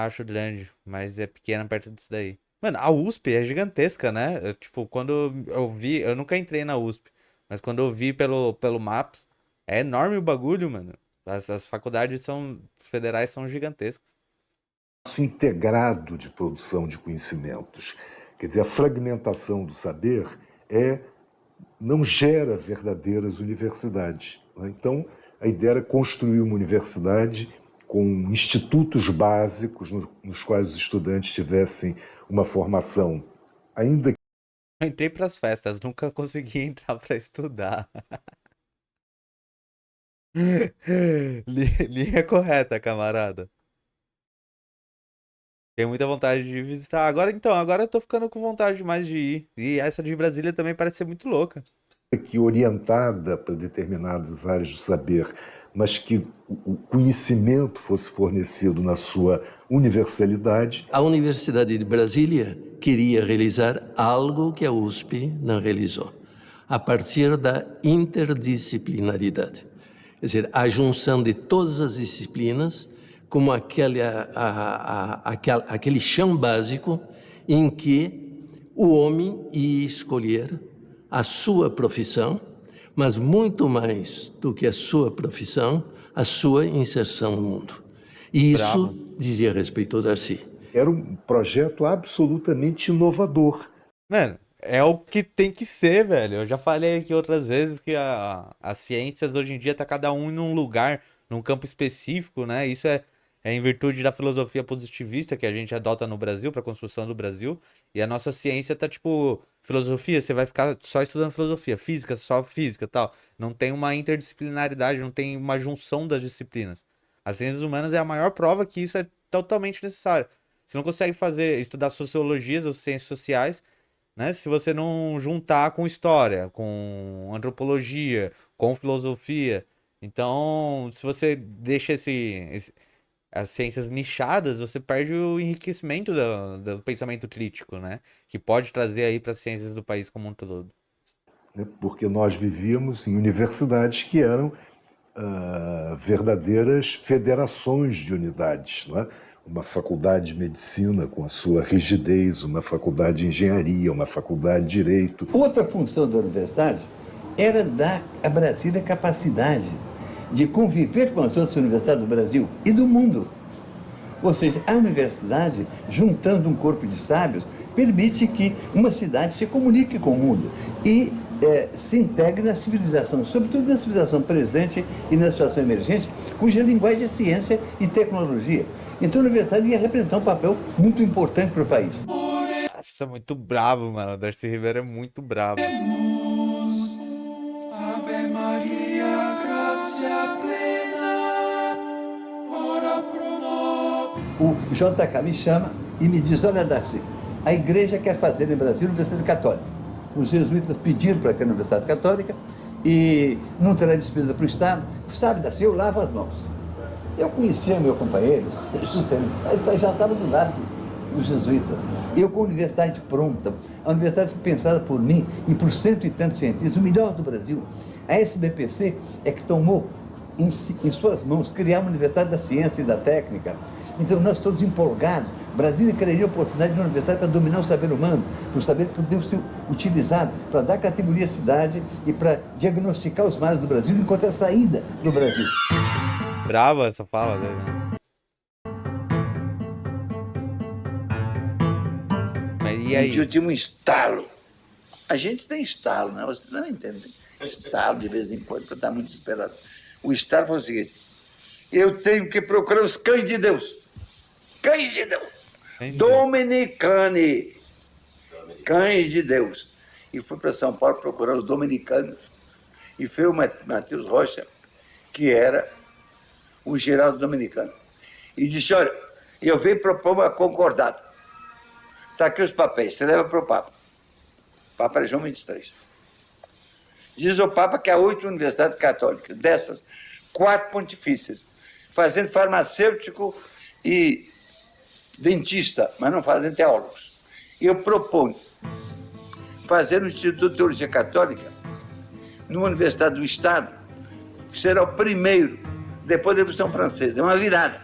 A: acho grande, mas é pequena perto disso daí. Mano, a USP é gigantesca, né? Tipo, quando eu vi, eu nunca entrei na USP, mas quando eu vi pelo Maps, é enorme o bagulho, mano. As faculdades federais são gigantescas.
M: Integrado de produção de conhecimentos. Quer dizer, a fragmentação do saber não gera verdadeiras universidades. Né? Então, a ideia era construir uma universidade com institutos básicos nos quais os estudantes tivessem uma formação, ainda que...
A: Eu entrei pras festas, nunca consegui entrar pra estudar. Linha correta, camarada. Tenho muita vontade de visitar. Agora eu tô ficando com vontade demais de ir. E essa de Brasília também parece ser muito louca.
M: Que orientada para determinadas áreas do saber, mas que o conhecimento fosse fornecido na sua universalidade.
U: A Universidade de Brasília queria realizar algo que a USP não realizou, a partir da interdisciplinaridade. Quer dizer, a junção de todas as disciplinas como aquele chão básico em que o homem ia escolher a sua profissão, mas muito mais do que a sua profissão, a sua inserção no mundo. E isso dizia respeito ao Darcy.
M: Era um projeto absolutamente inovador.
A: Mano, é o que tem que ser, velho. Eu já falei aqui outras vezes que as ciências hoje em dia tá cada um em um lugar, num campo específico, né? Isso é em virtude da filosofia positivista que a gente adota no Brasil, para a construção do Brasil. E a nossa ciência tá tipo, filosofia, você vai ficar só estudando filosofia, física, só física e tal. Não tem uma interdisciplinaridade, não tem uma junção das disciplinas. As ciências humanas é a maior prova que isso é totalmente necessário. Você não consegue estudar sociologias ou ciências sociais, né, se você não juntar com história, com antropologia, com filosofia. Então, se você deixa as ciências nichadas, você perde o enriquecimento do pensamento crítico, né? Que pode trazer aí para as ciências do país como um todo.
M: Porque nós vivíamos em universidades que eram verdadeiras federações de unidades, não é? Uma faculdade de medicina com a sua rigidez, uma faculdade de engenharia, uma faculdade de direito.
B: Outra função da universidade era dar a Brasília a capacidade de conviver com as outras universidades do Brasil e do mundo. Ou seja, a universidade, juntando um corpo de sábios, permite que uma cidade se comunique com o mundo e se integre na civilização, sobretudo na civilização presente e na situação emergente, cuja linguagem é ciência e tecnologia. Então a universidade ia representar um papel muito importante para o país.
A: Nossa, muito bravo, mano. O Darcy Ribeiro é muito bravo.
V: Ave Maria, gracia plena, ora pro nobis.
B: O JK me chama e me diz, olha, Darcy, a igreja quer fazer em Brasília a Universidade Católica. Os jesuítas pediram para que a Universidade Católica e não terá despesa para o Estado. Sabe, Darcy, eu lavo as mãos. Eu conhecia meu companheiro, ele já estava do lado do jesuíta. Eu com a universidade pronta, a universidade pensada por mim e por cento e tantos cientistas, o melhor do Brasil. A SBPC é que tomou em suas mãos criar uma universidade da ciência e da técnica. Então nós todos empolgados, Brasília quereria a oportunidade de uma universidade para dominar o saber humano, o saber que poderia ser utilizado para dar categoria à cidade e para diagnosticar os males do Brasil e encontrar saída do Brasil.
A: Brava essa fala dele. Mas e aí?
W: Eu tive um estalo. A gente tem estalo, né? Você não entende. Estalo de vez em quando, para estar muito desesperado. O estalo foi o seguinte: eu tenho que procurar os cães de Deus. Cães de Deus. Dominicani. Cães de Deus. E fui para São Paulo procurar os dominicanos. E foi o Matheus Rocha, que era o geral dos dominicanos. E disse, olha, eu venho propor uma concordata. Está aqui os papéis, você leva para o Papa. O Papa era João 23. Diz o Papa que há 8 universidades católicas, dessas 4 pontifícias, fazendo farmacêutico e dentista, mas não fazem teólogos. E eu proponho fazer no Instituto de Teologia Católica, numa universidade do Estado, que será o primeiro, depois da Revolução Francesa. É uma virada.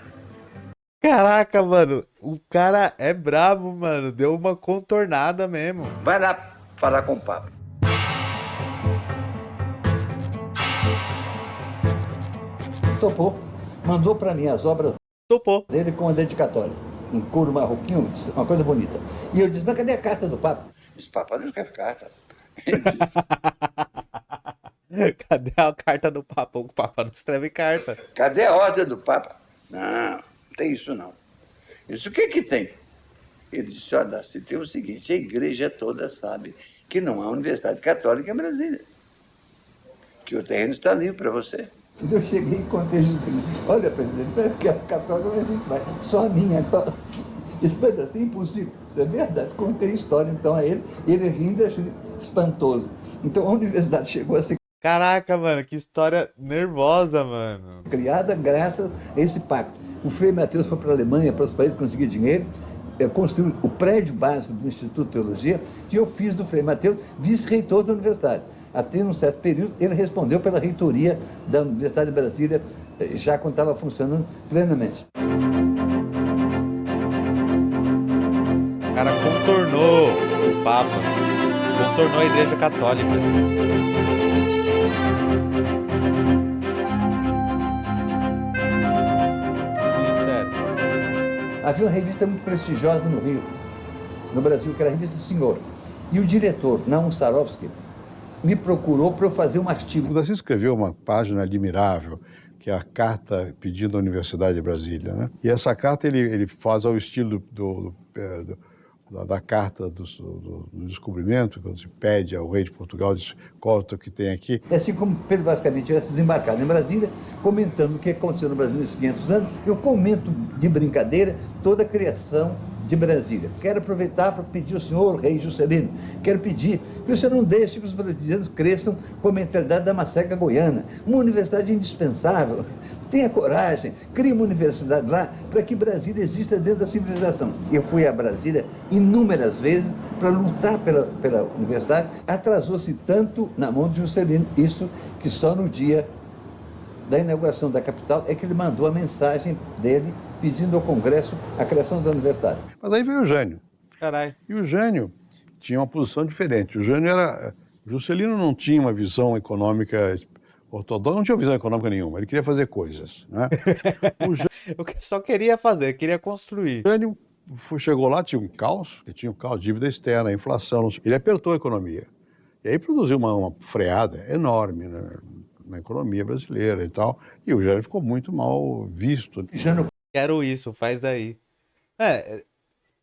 A: Caraca, mano, o cara é brabo, mano. Deu uma contornada mesmo.
W: Vai lá falar com o Papa.
B: Topou, mandou para mim as obras dele com a dedicatória, em couro marroquino, uma coisa bonita. E eu disse, mas cadê a carta do Papa?
W: Esse Papa não escreve carta.
A: Cadê a carta do Papa? O Papa não escreve carta.
W: Cadê a ordem do Papa? Não tem isso não. Isso o que que tem? Ele disse, olha, Darcy, tem o seguinte, a igreja toda sabe que não há universidade católica em Brasília. Que o terreno está livre para você.
B: Então eu cheguei e contei o seguinte, olha, presidente, que a católica não existe mais, só a minha. Esse pedacinho é impossível. Isso é verdade. Contei a história então a ele rindo, achei espantoso. Então a universidade chegou a ser
A: Caraca, mano, que história nervosa, mano.
B: criada graças a esse pacto. O Frei Mateus foi para a Alemanha, para os países, conseguir dinheiro, construiu o prédio básico do Instituto de Teologia, e eu fiz do Frei Mateus vice-reitor da universidade. Até num certo período, ele respondeu pela reitoria da Universidade de Brasília, já quando estava funcionando plenamente.
A: O cara contornou o Papa, contornou a Igreja Católica.
B: Havia uma revista muito prestigiosa no Rio, no Brasil, que era a revista Senhor. E o diretor, Naum Sarovski, me procurou para eu fazer um artigo.
L: O Darcy escreveu uma página admirável, que é a carta pedindo à Universidade de Brasília, né? E essa carta ele faz ao estilo da carta do descobrimento, quando se pede ao rei de Portugal, diz, qual é o que tem aqui.
B: Assim como Pedro Vaz Cavalli tivesse desembarcado em Brasília, comentando o que aconteceu no Brasil nesses 500 anos, eu comento de brincadeira toda a criação de Brasília. Quero aproveitar para pedir ao senhor, rei Juscelino, quero pedir que o senhor não deixe que os brasileiros cresçam com a mentalidade da maceca goiana. Uma universidade indispensável. Tenha coragem, crie uma universidade lá para que Brasília exista dentro da civilização. Eu fui a Brasília inúmeras vezes para lutar pela universidade. Atrasou-se tanto na mão de Juscelino, isso que só no dia da inauguração da capital é que ele mandou a mensagem dele pedindo ao Congresso a criação da universidade.
L: Mas aí veio o Jânio.
A: Caralho.
L: E o Jânio tinha uma posição diferente. O Jânio era... Juscelino não tinha uma visão econômica ortodoxa, não tinha visão econômica nenhuma. Ele queria fazer coisas, né?
A: Eu só queria fazer, queria construir.
L: O Jânio chegou lá, tinha um caos, dívida externa, inflação. Ele apertou a economia. E aí produziu uma freada enorme, né, na economia brasileira e tal. E o Jânio ficou muito mal visto.
A: Quero isso, faz daí.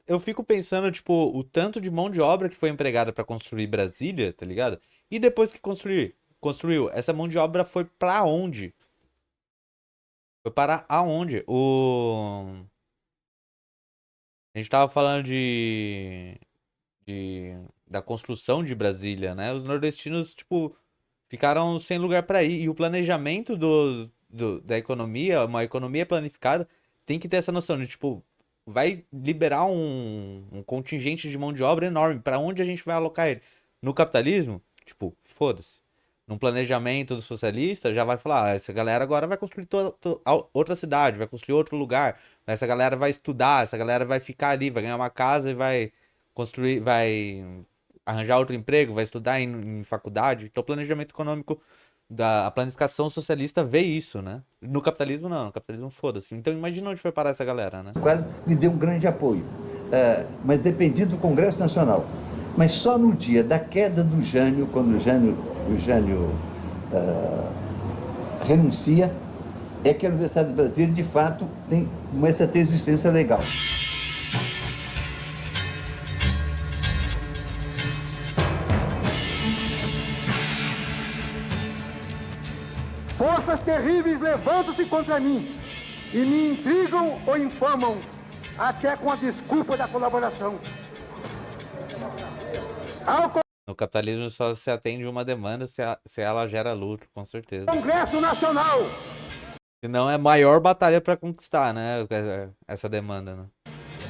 A: Eu fico pensando, tipo, o tanto de mão de obra que foi empregada pra construir Brasília, tá ligado? E depois que construiu, essa mão de obra foi pra onde? Foi para aonde? A gente tava falando da construção de Brasília, né? Os nordestinos, tipo, ficaram sem lugar pra ir. E o planejamento da economia, uma economia planificada, tem que ter essa noção de, tipo, vai liberar um contingente de mão de obra enorme. Pra onde a gente vai alocar ele? No capitalismo, tipo, foda-se. Num planejamento do socialista, já vai falar, essa galera agora vai construir outra cidade, vai construir outro lugar. Essa galera vai estudar, essa galera vai ficar ali, vai ganhar uma casa e vai construir, vai arranjar outro emprego, vai estudar em faculdade. Então o planejamento econômico, a planificação socialista vê isso, né? No capitalismo não, no capitalismo foda-se. Então imagina onde foi parar essa galera, né?
B: Quase me deu um grande apoio, mas dependia do Congresso Nacional. Mas só no dia da queda do Jânio, quando o Jânio renuncia, é que a Universidade de Brasília, de fato, começa a ter existência legal.
C: Forças terríveis levantam-se contra mim e me intrigam ou infamam, até com a desculpa da colaboração.
A: No capitalismo só se atende uma demanda se ela gera lucro, com certeza.
C: Congresso Nacional!
A: Senão é a maior batalha para conquistar, né? Essa demanda, né?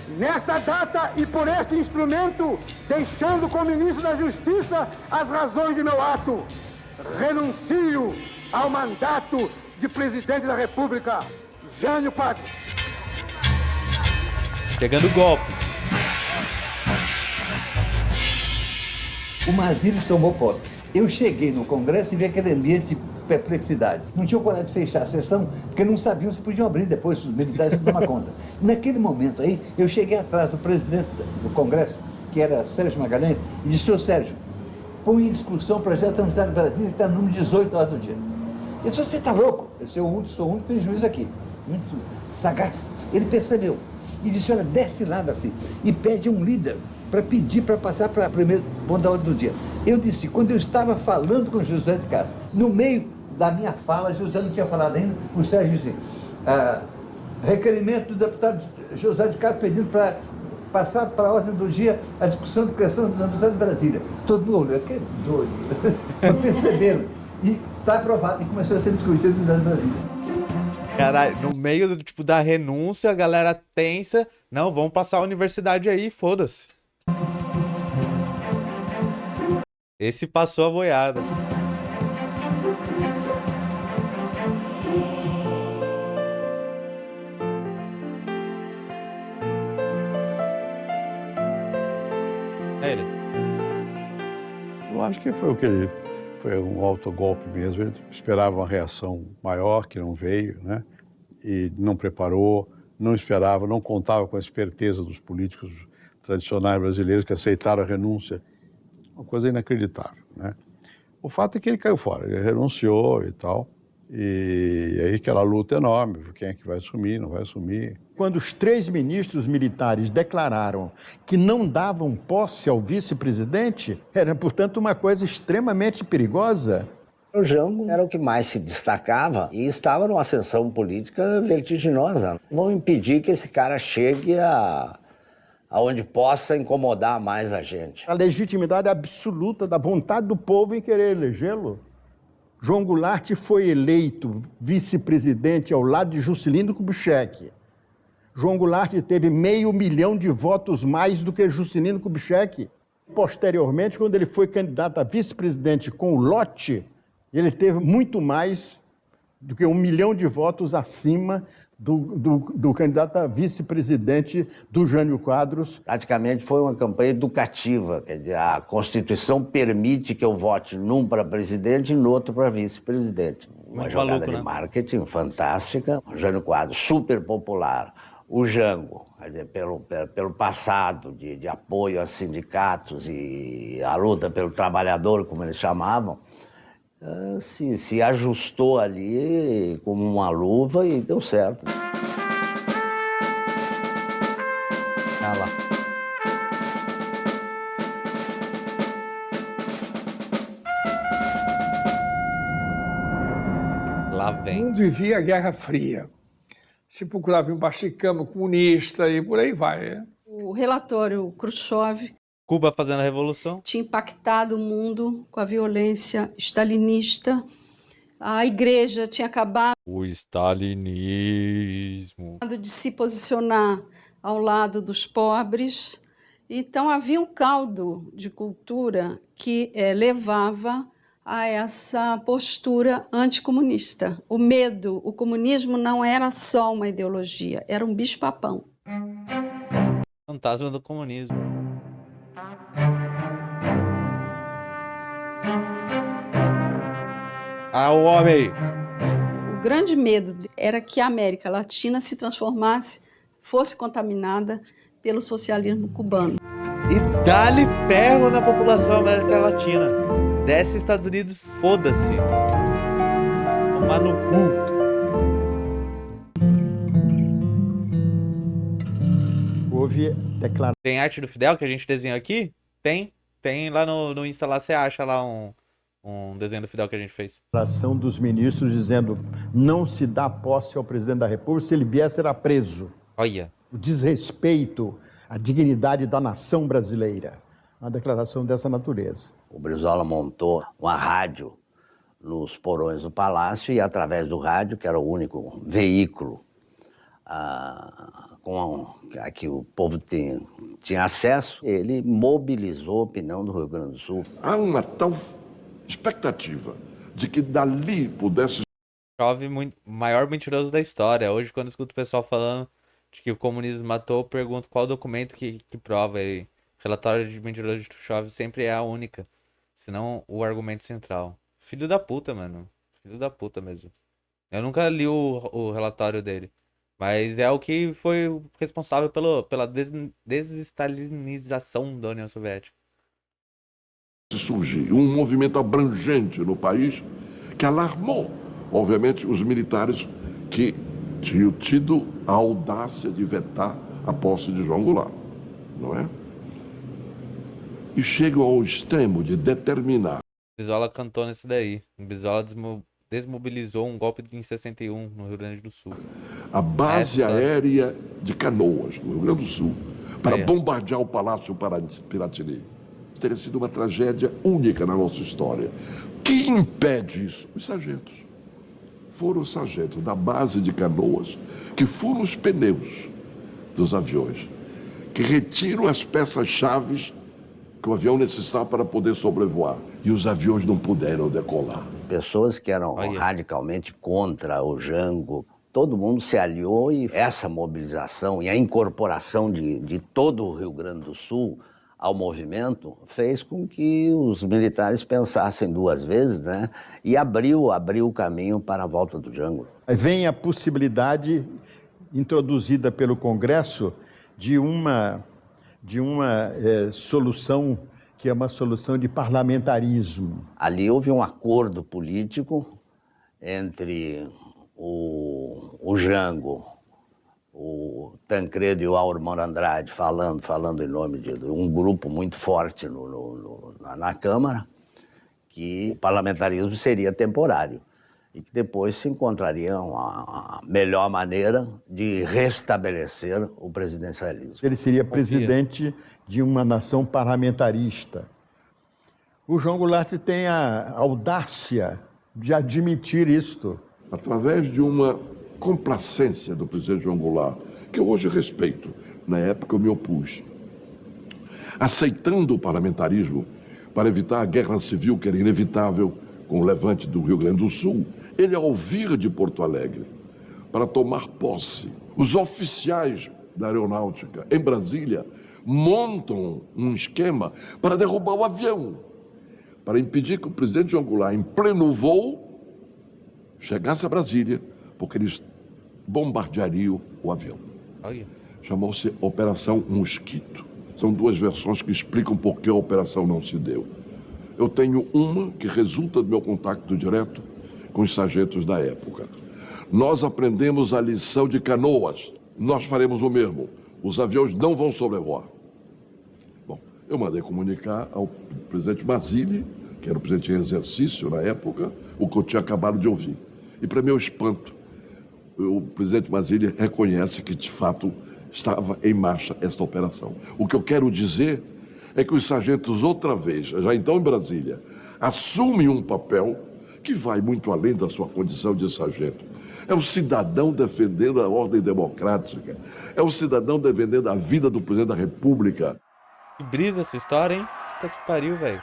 C: Nesta data e por este instrumento, deixando como ministro da Justiça as razões de meu ato, renuncio ao mandato de presidente da República. Jânio Quadros.
A: Chegando o golpe.
B: O Mazili tomou posse. Eu cheguei no Congresso e vi aquele ambiente de perplexidade. Não tinha coragem de fechar a sessão, porque não sabiam se podiam abrir depois, os militares iam tomar conta. Naquele momento aí, eu cheguei atrás do presidente do Congresso, que era Sérgio Magalhães, e disse: "Senhor Sérgio, põe em discussão o projeto da Unidade Brasília, que está no número 18 horas do dia." Ele disse: "Você está louco?" Eu disse: "Eu sou o único que tem juiz aqui." Muito sagaz. Ele percebeu. E disse: "Olha, desce lá, assim, e pede um líder para pedir para passar para a primeira ponto da ordem do dia." Eu disse: quando eu estava falando com José de Castro, no meio da minha fala, José não tinha falado ainda, o Sérgio disse: requerimento do deputado José de Castro pedindo para passar para a ordem do dia a discussão de questão da Universidade de Brasília. Todo mundo olhou: que doido. Perceberam. E está aprovado, e começou a ser discutido na Universidade de Brasília.
A: Caralho, no meio do, tipo, da renúncia, a galera tensa. Não, vamos passar a universidade aí, foda-se. Esse passou a boiada. É ele.
L: Eu acho que foi o que ele... Foi um autogolpe mesmo. Ele esperava uma reação maior, que não veio, né? E não preparou, não esperava, não contava com a esperteza dos políticos tradicionais brasileiros que aceitaram a renúncia. Uma coisa inacreditável, né? O fato é que ele caiu fora, ele renunciou e tal. E aí aquela luta enorme, quem é que vai assumir, não vai assumir.
D: Quando os 3 ministros militares declararam que não davam posse ao vice-presidente, era, portanto, uma coisa extremamente perigosa.
E: O Jango era o que mais se destacava e estava numa ascensão política vertiginosa. Vão impedir que esse cara chegue aonde possa incomodar mais a gente.
D: A legitimidade absoluta da vontade do povo em querer elegê-lo. João Goulart foi eleito vice-presidente ao lado de Juscelino Kubitschek. João Goulart teve 500 mil de votos mais do que Juscelino Kubitschek. Posteriormente, quando ele foi candidato a vice-presidente com o lote, ele teve muito mais do que 1 milhão de votos acima do candidato a vice-presidente do Jânio Quadros.
E: Praticamente foi uma campanha educativa, quer dizer, a Constituição permite que eu vote num para presidente e no outro para vice-presidente. Uma jogada de marketing fantástica. O Jânio Quadros, super popular. O Jango, quer dizer, pelo passado de apoio a sindicatos e a luta pelo trabalhador, como eles chamavam, se ajustou ali como uma luva e deu certo.
A: Ah lá. Lá vem.
K: O mundo vivia a Guerra Fria. Se procurava embaixo de cama comunista e por aí vai.
X: O relatório Khrushchev,
A: Cuba fazendo a revolução,
X: tinha impactado o mundo com a violência stalinista. A igreja tinha acabado
A: o stalinismo
X: de se posicionar ao lado dos pobres. Então havia um caldo de cultura que levava a essa postura anticomunista. O medo, o comunismo não era só uma ideologia, era um bicho-papão.
A: Fantasma do comunismo. Ah, o homem!
X: O grande medo era que a América Latina se transformasse, fosse contaminada pelo socialismo cubano.
A: E dá-lhe ferro na população da América Latina. Desce Estados Unidos, foda-se. Tomar no cu.
D: Houve declaração.
A: Tem arte do Fidel que a gente desenhou aqui? Tem. Tem lá no Insta, lá você acha lá um desenho do Fidel que a gente fez.
D: Declaração dos ministros dizendo não se dá posse ao presidente da República, se ele vier será preso.
A: Olha.
D: O desrespeito à dignidade da nação brasileira. Uma declaração dessa natureza.
E: O Brizola montou uma rádio nos porões do Palácio e através do rádio, que era o único veículo a que o povo tinha acesso, ele mobilizou a opinião do Rio Grande do Sul.
O: Há uma tal expectativa de que dali pudesse...
A: Chove maior mentiroso da história. Hoje, quando eu escuto o pessoal falando de que o comunismo matou, eu pergunto qual documento que prova aí. Relatório de mentiroso de Chove sempre é a única, senão o argumento central. Filho da puta, mano. Filho da puta mesmo. Eu nunca li o relatório dele, mas é o que foi responsável pela desestalinização da União Soviética.
O: Surgiu um movimento abrangente no país que alarmou, obviamente, os militares que tinham tido a audácia de vetar a posse de João Goulart, não é? E chegam ao extremo de determinar.
A: Brizola cantou nesse daí. Brizola desmobilizou um golpe em 61 no Rio Grande do Sul.
O: A base aérea de Canoas, no Rio Grande do Sul, para bombardear o Palácio Piratini. Teria sido uma tragédia única na nossa história. Quem impede isso? Os sargentos. Foram os sargentos da base de Canoas que furam os pneus dos aviões, que retiram as peças-chaves que o avião necessitava para poder sobrevoar. E os aviões não puderam decolar.
E: Pessoas que eram radicalmente contra o Jango, todo mundo se aliou e essa mobilização e a incorporação de todo o Rio Grande do Sul ao movimento fez com que os militares pensassem duas vezes, né? E abriu o caminho para a volta do Jango.
D: Aí vem a possibilidade introduzida pelo Congresso de uma solução que é uma solução de parlamentarismo.
E: Ali houve um acordo político entre o Jango, o Tancredo e o Aurmar Andrade falando em nome de um grupo muito forte na Câmara, que o parlamentarismo seria temporário e que depois se encontraria a melhor maneira de restabelecer o presidencialismo.
D: Ele seria presidente de uma nação parlamentarista. O João Goulart tem a audácia de admitir isto.
O: Através de uma complacência do presidente João Goulart, que eu hoje respeito, na época eu me opus, aceitando o parlamentarismo para evitar a guerra civil que era inevitável com o levante do Rio Grande do Sul, ele, ao vir de Porto Alegre para tomar posse, os oficiais da aeronáutica em Brasília montam um esquema para derrubar o avião, para impedir que o presidente João Goulart, em pleno voo, chegasse a Brasília, porque eles bombardeariam o avião. Chamou-se Operação Mosquito. São duas versões que explicam por que a operação não se deu. Eu tenho uma que resulta do meu contato direto com os sargentos da época. Nós aprendemos a lição de Canoas. Nós faremos o mesmo. Os aviões não vão sobrevoar. Bom, eu mandei comunicar ao presidente Mazzilli, que era o presidente em exercício na época, o que eu tinha acabado de ouvir. E, para meu espanto, o presidente Mazzilli reconhece que, de fato, estava em marcha esta operação. O que eu quero dizer é que os sargentos, outra vez, já então em Brasília, assumem um papel que vai muito além da sua condição de sargento. É o cidadão defendendo a ordem democrática, é o cidadão defendendo a vida do presidente da República.
A: Que brisa essa história, hein? Puta que pariu, velho.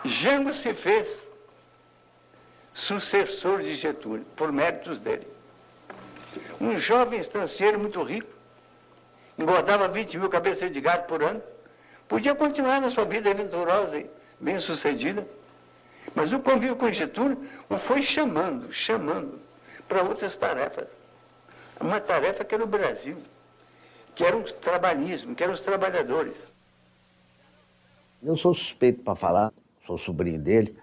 W: Jango se fez sucessor de Getúlio, por méritos dele. Um jovem estancieiro muito rico, engordava 20 mil cabeças de gado por ano, podia continuar na sua vida aventurosa e bem-sucedida, mas o convívio com Getúlio o foi chamando para outras tarefas. Uma tarefa que era o Brasil, que era o trabalhismo, que eram os trabalhadores.
E: Eu sou suspeito para falar, sou sobrinho dele,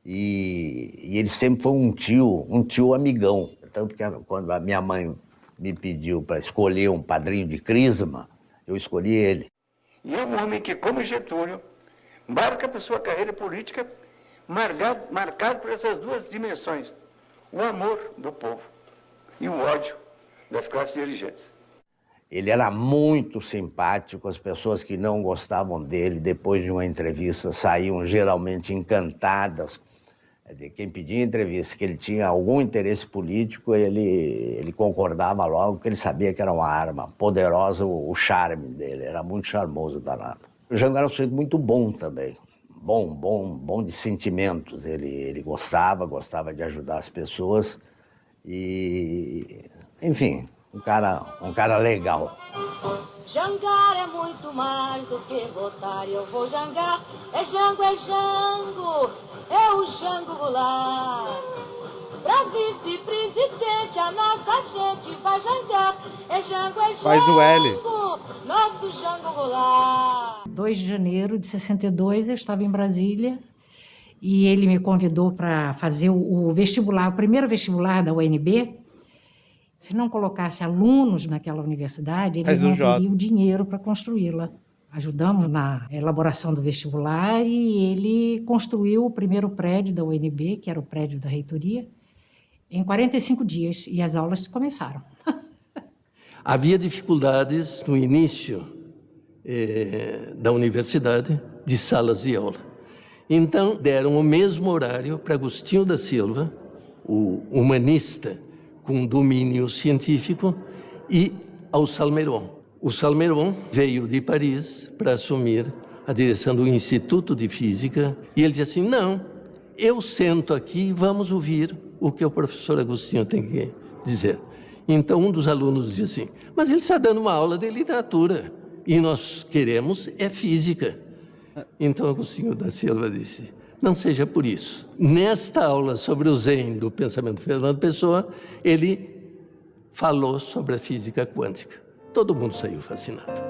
E: e ele sempre foi um tio amigão. Tanto que quando a minha mãe me pediu para escolher um padrinho de crisma, eu escolhi ele.
W: E é um homem que, como Getúlio, marca para sua carreira política marcado por essas duas dimensões: o amor do povo e o ódio das classes dirigentes.
E: Ele era muito simpático, as pessoas que não gostavam dele, depois de uma entrevista, saíam geralmente encantadas Quer dizer, quem pedia entrevista que ele tinha algum interesse político, ele concordava logo, porque ele sabia que era uma arma poderosa, o charme dele, era muito charmoso, danado. O Jango era um sujeito muito bom também, bom de sentimentos, ele gostava de ajudar as pessoas e, enfim, um cara legal.
H: Jangar é muito mais do que votar, eu vou jangar, é Jango, é o Jango Goulart. Pra vice-presidente a nossa gente vai jangar, é Jango,
A: Faz no L.
H: nosso Jango Goulart.
S: 2 de janeiro de 62 eu estava em Brasília e ele me convidou para fazer o vestibular, o primeiro vestibular da UNB. Se não colocasse alunos naquela universidade, eles não teriam dinheiro para construí-la. Ajudamos na elaboração do vestibular e ele construiu o primeiro prédio da UNB, que era o prédio da reitoria, em 45 dias, e as aulas começaram.
U: Havia dificuldades no início da universidade de salas de aula. Então, deram o mesmo horário para Agostinho da Silva, o humanista, com domínio científico, e ao Salmeron. O Salmeron veio de Paris para assumir a direção do Instituto de Física, e ele disse assim, não, eu sento aqui e vamos ouvir o que o professor Agostinho tem que dizer. Então um dos alunos disse assim, mas ele está dando uma aula de literatura, e nós queremos é física. Então Agostinho da Silva disse, não seja por isso. Nesta aula sobre o Zen do pensamento Fernando Pessoa, ele falou sobre a física quântica. Todo mundo saiu fascinado.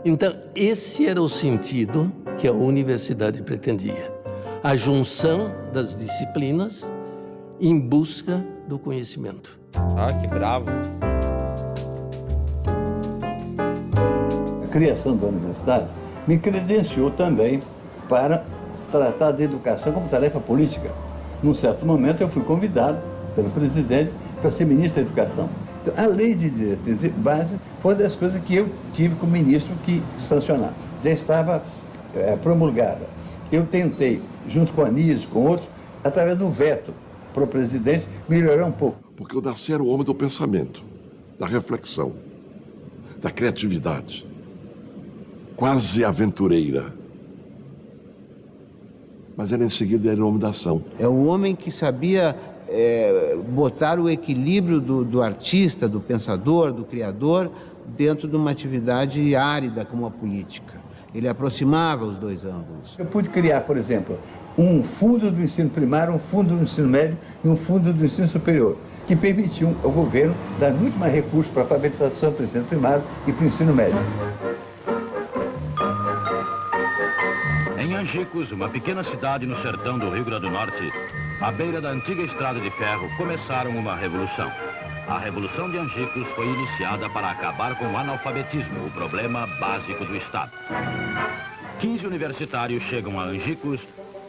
U: Então, esse era o sentido que a universidade pretendia. A junção das disciplinas em busca do conhecimento.
A: Ah, que bravo.
B: A criação da universidade me credenciou também para tratar da educação como tarefa política. Num certo momento eu fui convidado pelo presidente para ser ministro da Educação. Então, a lei de diretrizes e base foi uma das coisas que eu tive como ministro que sancionar. Já estava promulgada. Eu tentei, junto com a Anísio, com outros, através do veto para o presidente, melhorar um pouco.
O: Porque o Darcy era o homem do pensamento, da reflexão, da criatividade, quase aventureira. Mas ele, em seguida, era o homem da ação.
I: É o homem que sabia botar o equilíbrio do artista, do pensador, do criador, dentro de uma atividade árida como a política. Ele aproximava os dois ângulos.
B: Eu pude criar, por exemplo, um fundo do ensino primário, um fundo do ensino médio e um fundo do ensino superior, que permitiam ao governo dar muito mais recursos para a alfabetização para o ensino primário e para o ensino médio.
J: Em Angicos, uma pequena cidade no sertão do Rio Grande do Norte, à beira da antiga estrada de ferro, começaram uma revolução. A Revolução de Angicos foi iniciada para acabar com o analfabetismo, o problema básico do Estado. 15 universitários chegam a Angicos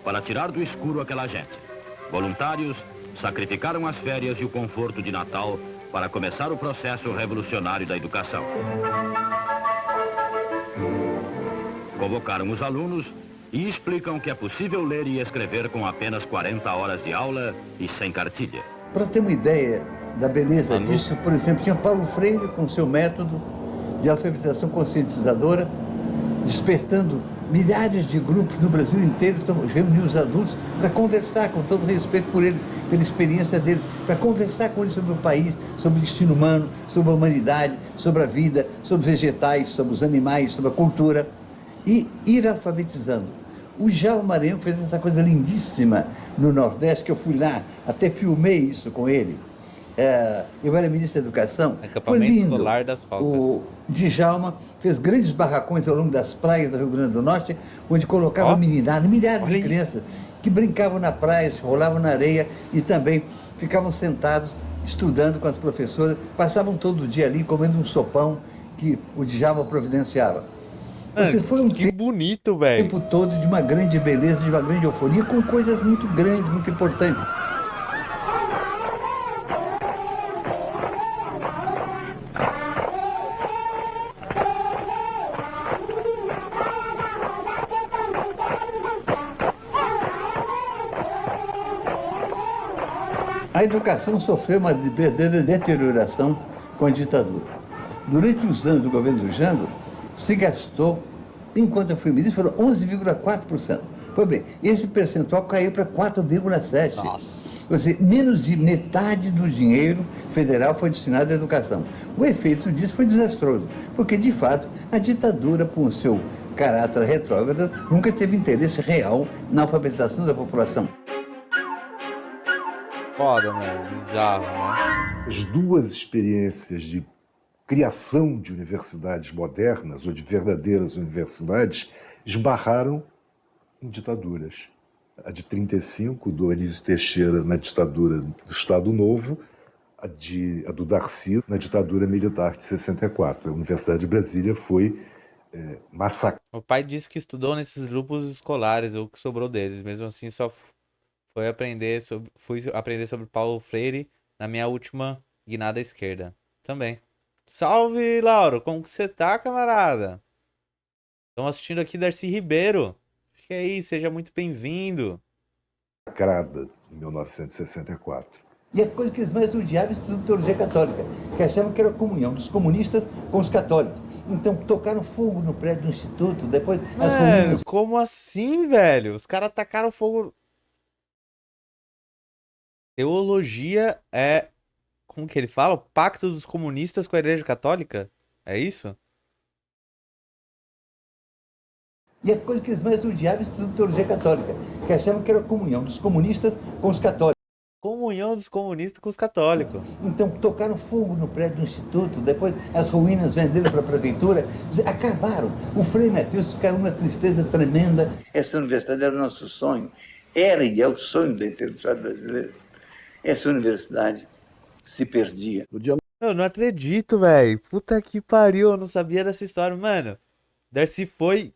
J: para tirar do escuro aquela gente. Voluntários sacrificaram as férias e o conforto de Natal para começar o processo revolucionário da educação. Convocaram os alunos e explicam que é possível ler e escrever com apenas 40 horas de aula e sem cartilha.
B: Para ter uma ideia da beleza disso, por exemplo, tinha Paulo Freire com seu método de alfabetização conscientizadora, despertando milhares de grupos no Brasil inteiro, reuniu os adultos para conversar, com todo respeito por ele, pela experiência dele, para conversar com ele sobre o país, sobre o destino humano, sobre a humanidade, sobre a vida, sobre os vegetais, sobre os animais, sobre a cultura, e ir alfabetizando. O Djalma Maranhão fez essa coisa lindíssima no Nordeste, que eu fui lá, até filmei isso com ele. Eu era ministro da Educação. Foi lindo.
A: Escolar das Rocas.
B: O Djalma fez grandes barracões ao longo das praias do Rio Grande do Norte, onde colocava meninada, milhares de crianças que brincavam na praia, se rolavam na areia e também ficavam sentados estudando com as professoras, passavam todo o dia ali comendo um sopão que o Djalma providenciava. Foi
A: que bonito, velho.
B: O tempo todo de uma grande beleza, de uma grande euforia, com coisas muito grandes, muito importantes. educação sofreu uma verdadeira deterioração com a ditadura. Durante os anos do governo do Jango, se gastou, enquanto eu fui ministro, foram 11,4%. Pois bem, esse percentual caiu para 4,7%.
A: Nossa.
B: Ou seja, menos de metade do dinheiro federal foi destinado à educação. O efeito disso foi desastroso, porque, de fato, a ditadura, por seu caráter retrógrado, nunca teve interesse real na alfabetização da população.
A: Foda, mano. Bizarro, né?
M: As duas experiências de criação de universidades modernas, ou de verdadeiras universidades, esbarraram em ditaduras. A de 35, do Anísio Teixeira na ditadura do Estado Novo, a do Darcy na ditadura militar de 64. A Universidade de Brasília foi massacrada.
A: O pai disse que estudou nesses grupos escolares, ou que sobrou deles. Mesmo assim, só fui aprender sobre Paulo Freire na minha última guinada à esquerda. Também. Salve, Lauro! Como que você tá, camarada? Estamos assistindo aqui Darcy Ribeiro. Fique aí, seja muito bem-vindo.
M: Massacrada em 1964.
B: E a coisa que eles mais odiavam é a teologia católica, que achavam que era a comunhão dos comunistas com os católicos. Então tocaram fogo no prédio do Instituto, depois as ruínas...
A: Como assim, velho? Os caras tacaram fogo... Teologia é... Como que ele fala? O pacto dos comunistas com a Igreja Católica? É isso?
B: E a coisa que eles mais odiavam é a teologia católica, que achavam que era a comunhão dos comunistas com os católicos.
A: Comunhão dos comunistas com os católicos.
B: Então tocaram fogo no prédio do Instituto, depois as ruínas venderam para a prefeitura, acabaram. O Frei Mateus caiu numa tristeza tremenda.
W: Essa universidade era o nosso sonho, era e é o sonho da intelectualidade brasileira. Essa universidade se perdia.
A: Eu não acredito, velho. Puta que pariu, eu não sabia dessa história. Mano, Darcy foi...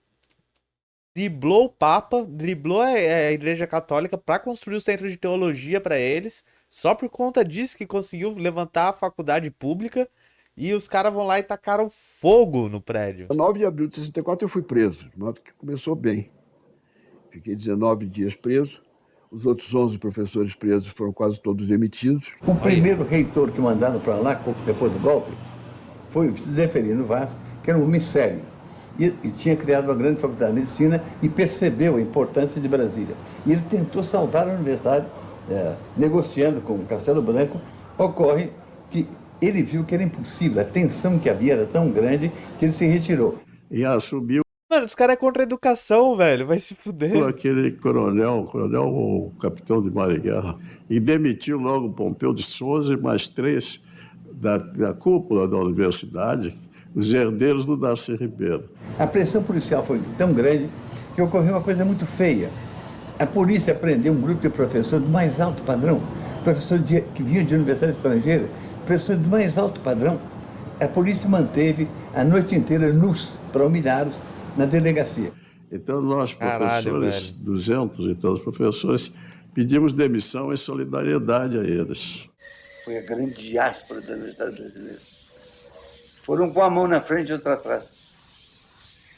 A: driblou o Papa, driblou a Igreja Católica pra construir o centro de teologia pra eles. Só por conta disso que conseguiu levantar a faculdade pública. E os caras vão lá e tacaram fogo no prédio.
R: 9 de abril de 64 eu fui preso, de modo que começou bem. Fiquei 19 dias preso. Os outros 11 professores presos foram quase todos demitidos.
B: O primeiro reitor que mandaram para lá, depois do golpe, foi o Zeferino Vaz, que era um homem sério. E tinha criado uma grande faculdade de medicina e percebeu a importância de Brasília. E ele tentou salvar a universidade, negociando com o Castelo Branco. Ocorre que ele viu que era impossível, a tensão que havia era tão grande que ele se retirou.
R: E assumiu.
A: Mano, os caras é contra a educação, velho, vai se fuder.
R: Aquele coronel ou capitão de mar e guerra, e demitiu logo o Pompeu de Souza e mais 3 da cúpula da universidade, os herdeiros do Darcy Ribeiro.
B: A pressão policial foi tão grande que ocorreu uma coisa muito feia. A polícia prendeu um grupo de professores do mais alto padrão, professores que vinham de universidades estrangeiras, professores do mais alto padrão. A polícia manteve a noite inteira nus para humilhá-los na delegacia.
R: Então nós, professores, 200 e tantos professores, pedimos demissão em solidariedade a eles.
W: Foi a grande diáspora da Universidade Brasileira. Foram com a mão na frente e outra atrás,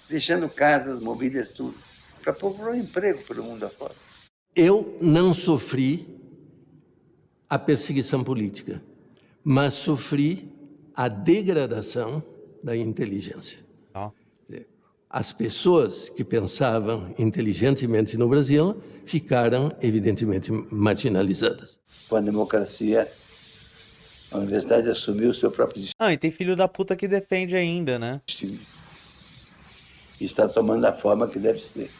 W: deixando casas, mobílias, tudo, para procurar um emprego pelo mundo afora.
U: Eu não sofri a perseguição política, mas sofri a degradação da inteligência. As pessoas que pensavam inteligentemente no Brasil ficaram, evidentemente, marginalizadas.
W: Com a democracia, a universidade assumiu o seu próprio destino.
A: Ah, e tem filho da puta que defende ainda, né?
W: Está tomando a forma que deve ser.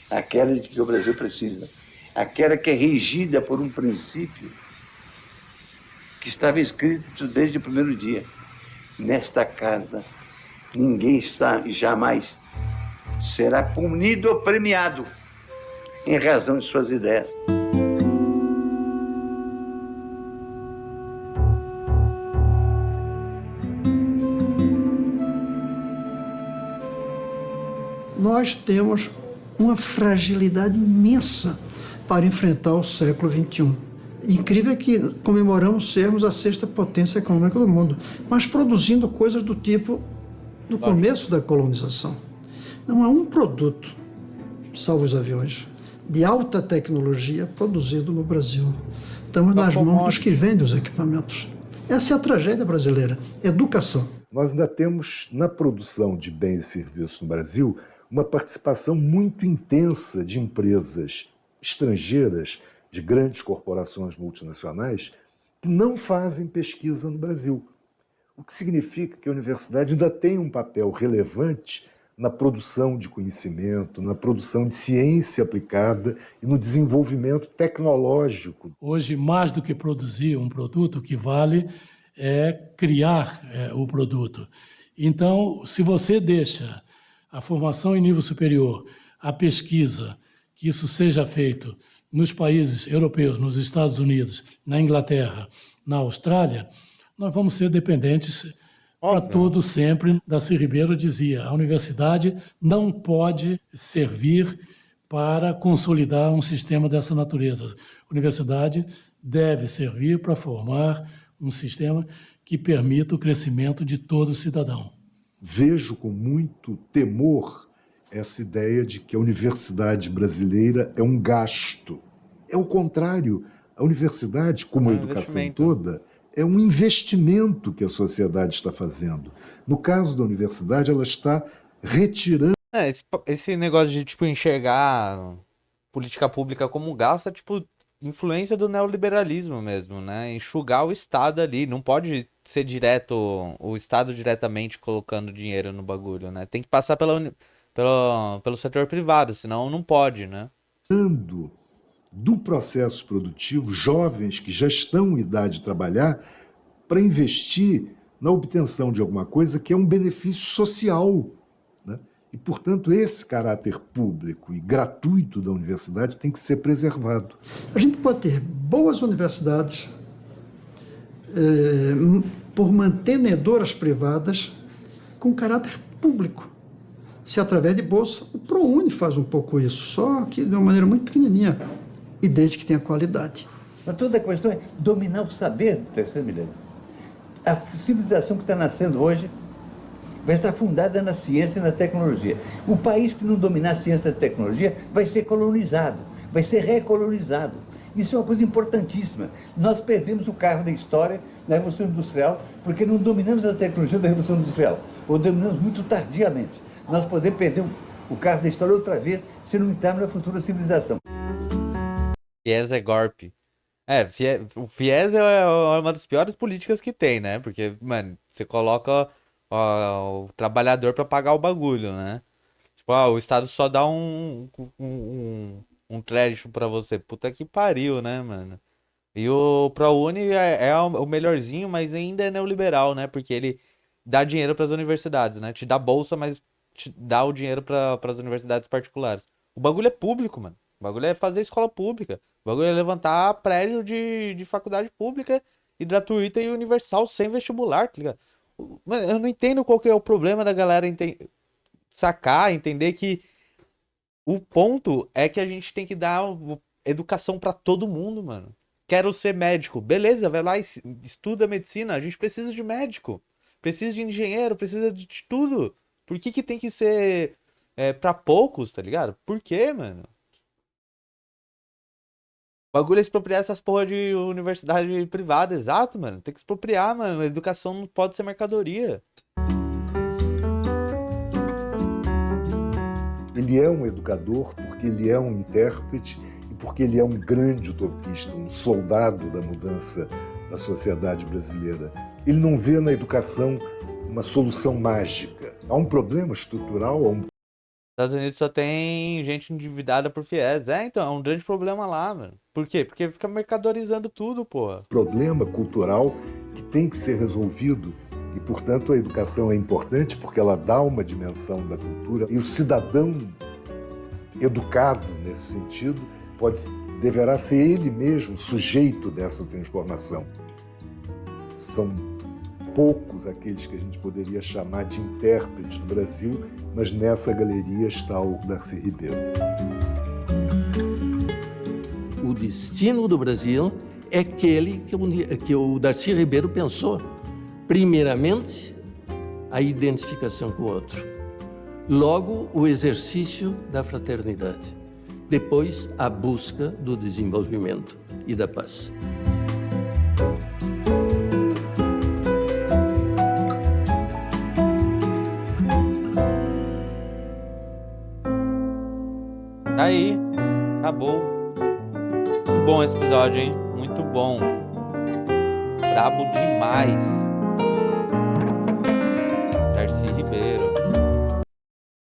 W: Aquela de que o Brasil precisa. Aquela que é regida por um princípio que estava escrito desde o primeiro dia. Nesta casa, ninguém está e jamais será punido ou premiado em razão de suas ideias.
F: Nós temos uma fragilidade imensa para enfrentar o século XXI. Incrível é que comemoramos sermos a 6ª potência econômica do mundo, mas produzindo coisas do tipo do começo da colonização. Não há um produto, salvo os aviões, de alta tecnologia produzido no Brasil. Estamos nas mãos dos que vendem os equipamentos. Essa é a tragédia brasileira, educação.
M: Nós ainda temos, na produção de bens e serviços no Brasil, uma participação muito intensa de empresas estrangeiras, de grandes corporações multinacionais, que não fazem pesquisa no Brasil. O que significa que a universidade ainda tem um papel relevante na produção de conhecimento, na produção de ciência aplicada e no desenvolvimento tecnológico.
G: Hoje, mais do que produzir um produto, o que vale é criar o produto. Então, se você deixa a formação em nível superior, a pesquisa, que isso seja feito nos países europeus, nos Estados Unidos, na Inglaterra, na Austrália, nós vamos ser dependentes para todo sempre. Darcy Ribeiro dizia, a universidade não pode servir para consolidar um sistema dessa natureza. A universidade deve servir para formar um sistema que permita o crescimento de todo cidadão.
M: Vejo com muito temor essa ideia de que a universidade brasileira é um gasto. É o contrário. A universidade, como a educação toda, é um investimento que a sociedade está fazendo. No caso da universidade, ela está retirando...
A: Esse negócio de enxergar política pública como um gasto é influência do neoliberalismo mesmo, né? Enxugar o Estado ali. Não pode ser direto, o Estado diretamente colocando dinheiro no bagulho, né? Tem que passar pelo setor privado, senão não pode, né?
M: Do processo produtivo, jovens que já estão em idade de trabalhar, para investir na obtenção de alguma coisa que é um benefício social, né? E, portanto, esse caráter público e gratuito da universidade tem que ser preservado.
F: A gente pode ter boas universidades por mantenedoras privadas com caráter público. Se através de bolsa, o ProUni faz um pouco isso, só que de uma maneira muito pequenininha, e desde que tenha qualidade.
B: Mas toda a questão é dominar o saber do terceiro milênio. A civilização que está nascendo hoje vai estar fundada na ciência e na tecnologia. O país que não dominar a ciência e a tecnologia vai ser colonizado, vai ser recolonizado. Isso é uma coisa importantíssima. Nós perdemos o carro da história na Revolução Industrial porque não dominamos a tecnologia da Revolução Industrial, ou dominamos muito tardiamente. Nós podemos perder o carro da história outra vez se não entrarmos na futura civilização.
A: Fies é golpe. O Fies é uma das piores políticas que tem, né? Porque, mano, você coloca o trabalhador pra pagar o bagulho, né? O Estado só dá um crédito pra você. Puta que pariu, né, mano? E o ProUni é o melhorzinho, mas ainda é neoliberal, né? Porque ele dá dinheiro pras universidades, né? Te dá bolsa, mas te dá o dinheiro pras universidades particulares. O bagulho é público, mano. O bagulho é fazer escola pública. O bagulho é levantar prédio de faculdade pública e gratuita e universal, sem vestibular, tá ligado? Mano, eu não entendo qual que é o problema da galera sacar, entender que o ponto é que a gente tem que dar educação pra todo mundo, mano. Quero ser médico. Beleza, vai lá e estuda medicina. A gente precisa de médico. Precisa de engenheiro, precisa de tudo. Por que tem que ser pra poucos, tá ligado? Por quê, mano? O bagulho é expropriar essas porra de universidade privada, exato, mano. Tem que expropriar, mano. A educação não pode ser mercadoria.
M: Ele é um educador porque ele é um intérprete e porque ele é um grande utopista, um soldado da mudança da sociedade brasileira. Ele não vê na educação uma solução mágica. Há um problema estrutural, há um...
A: Estados Unidos só tem gente endividada por fiéis. Então, é um grande problema lá, mano. Por quê? Porque fica mercadorizando tudo, porra.
M: Problema cultural que tem que ser resolvido e, portanto, a educação é importante porque ela dá uma dimensão da cultura e o cidadão educado nesse sentido deverá ser ele mesmo sujeito dessa transformação. São poucos aqueles que a gente poderia chamar de intérpretes do Brasil, mas nessa galeria está o Darcy Ribeiro.
U: O destino do Brasil é aquele que o Darcy Ribeiro pensou. Primeiramente, a identificação com o outro. Logo, o exercício da fraternidade. depois a busca do desenvolvimento e da paz.
A: Aí, acabou. Muito bom esse episódio, hein? Muito bom. Brabo demais. Darcy Ribeiro.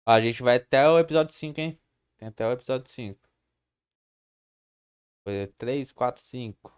A: Ó, a gente vai até o episódio 5, hein? Tem até o episódio 5. Foi 3, 4, 5.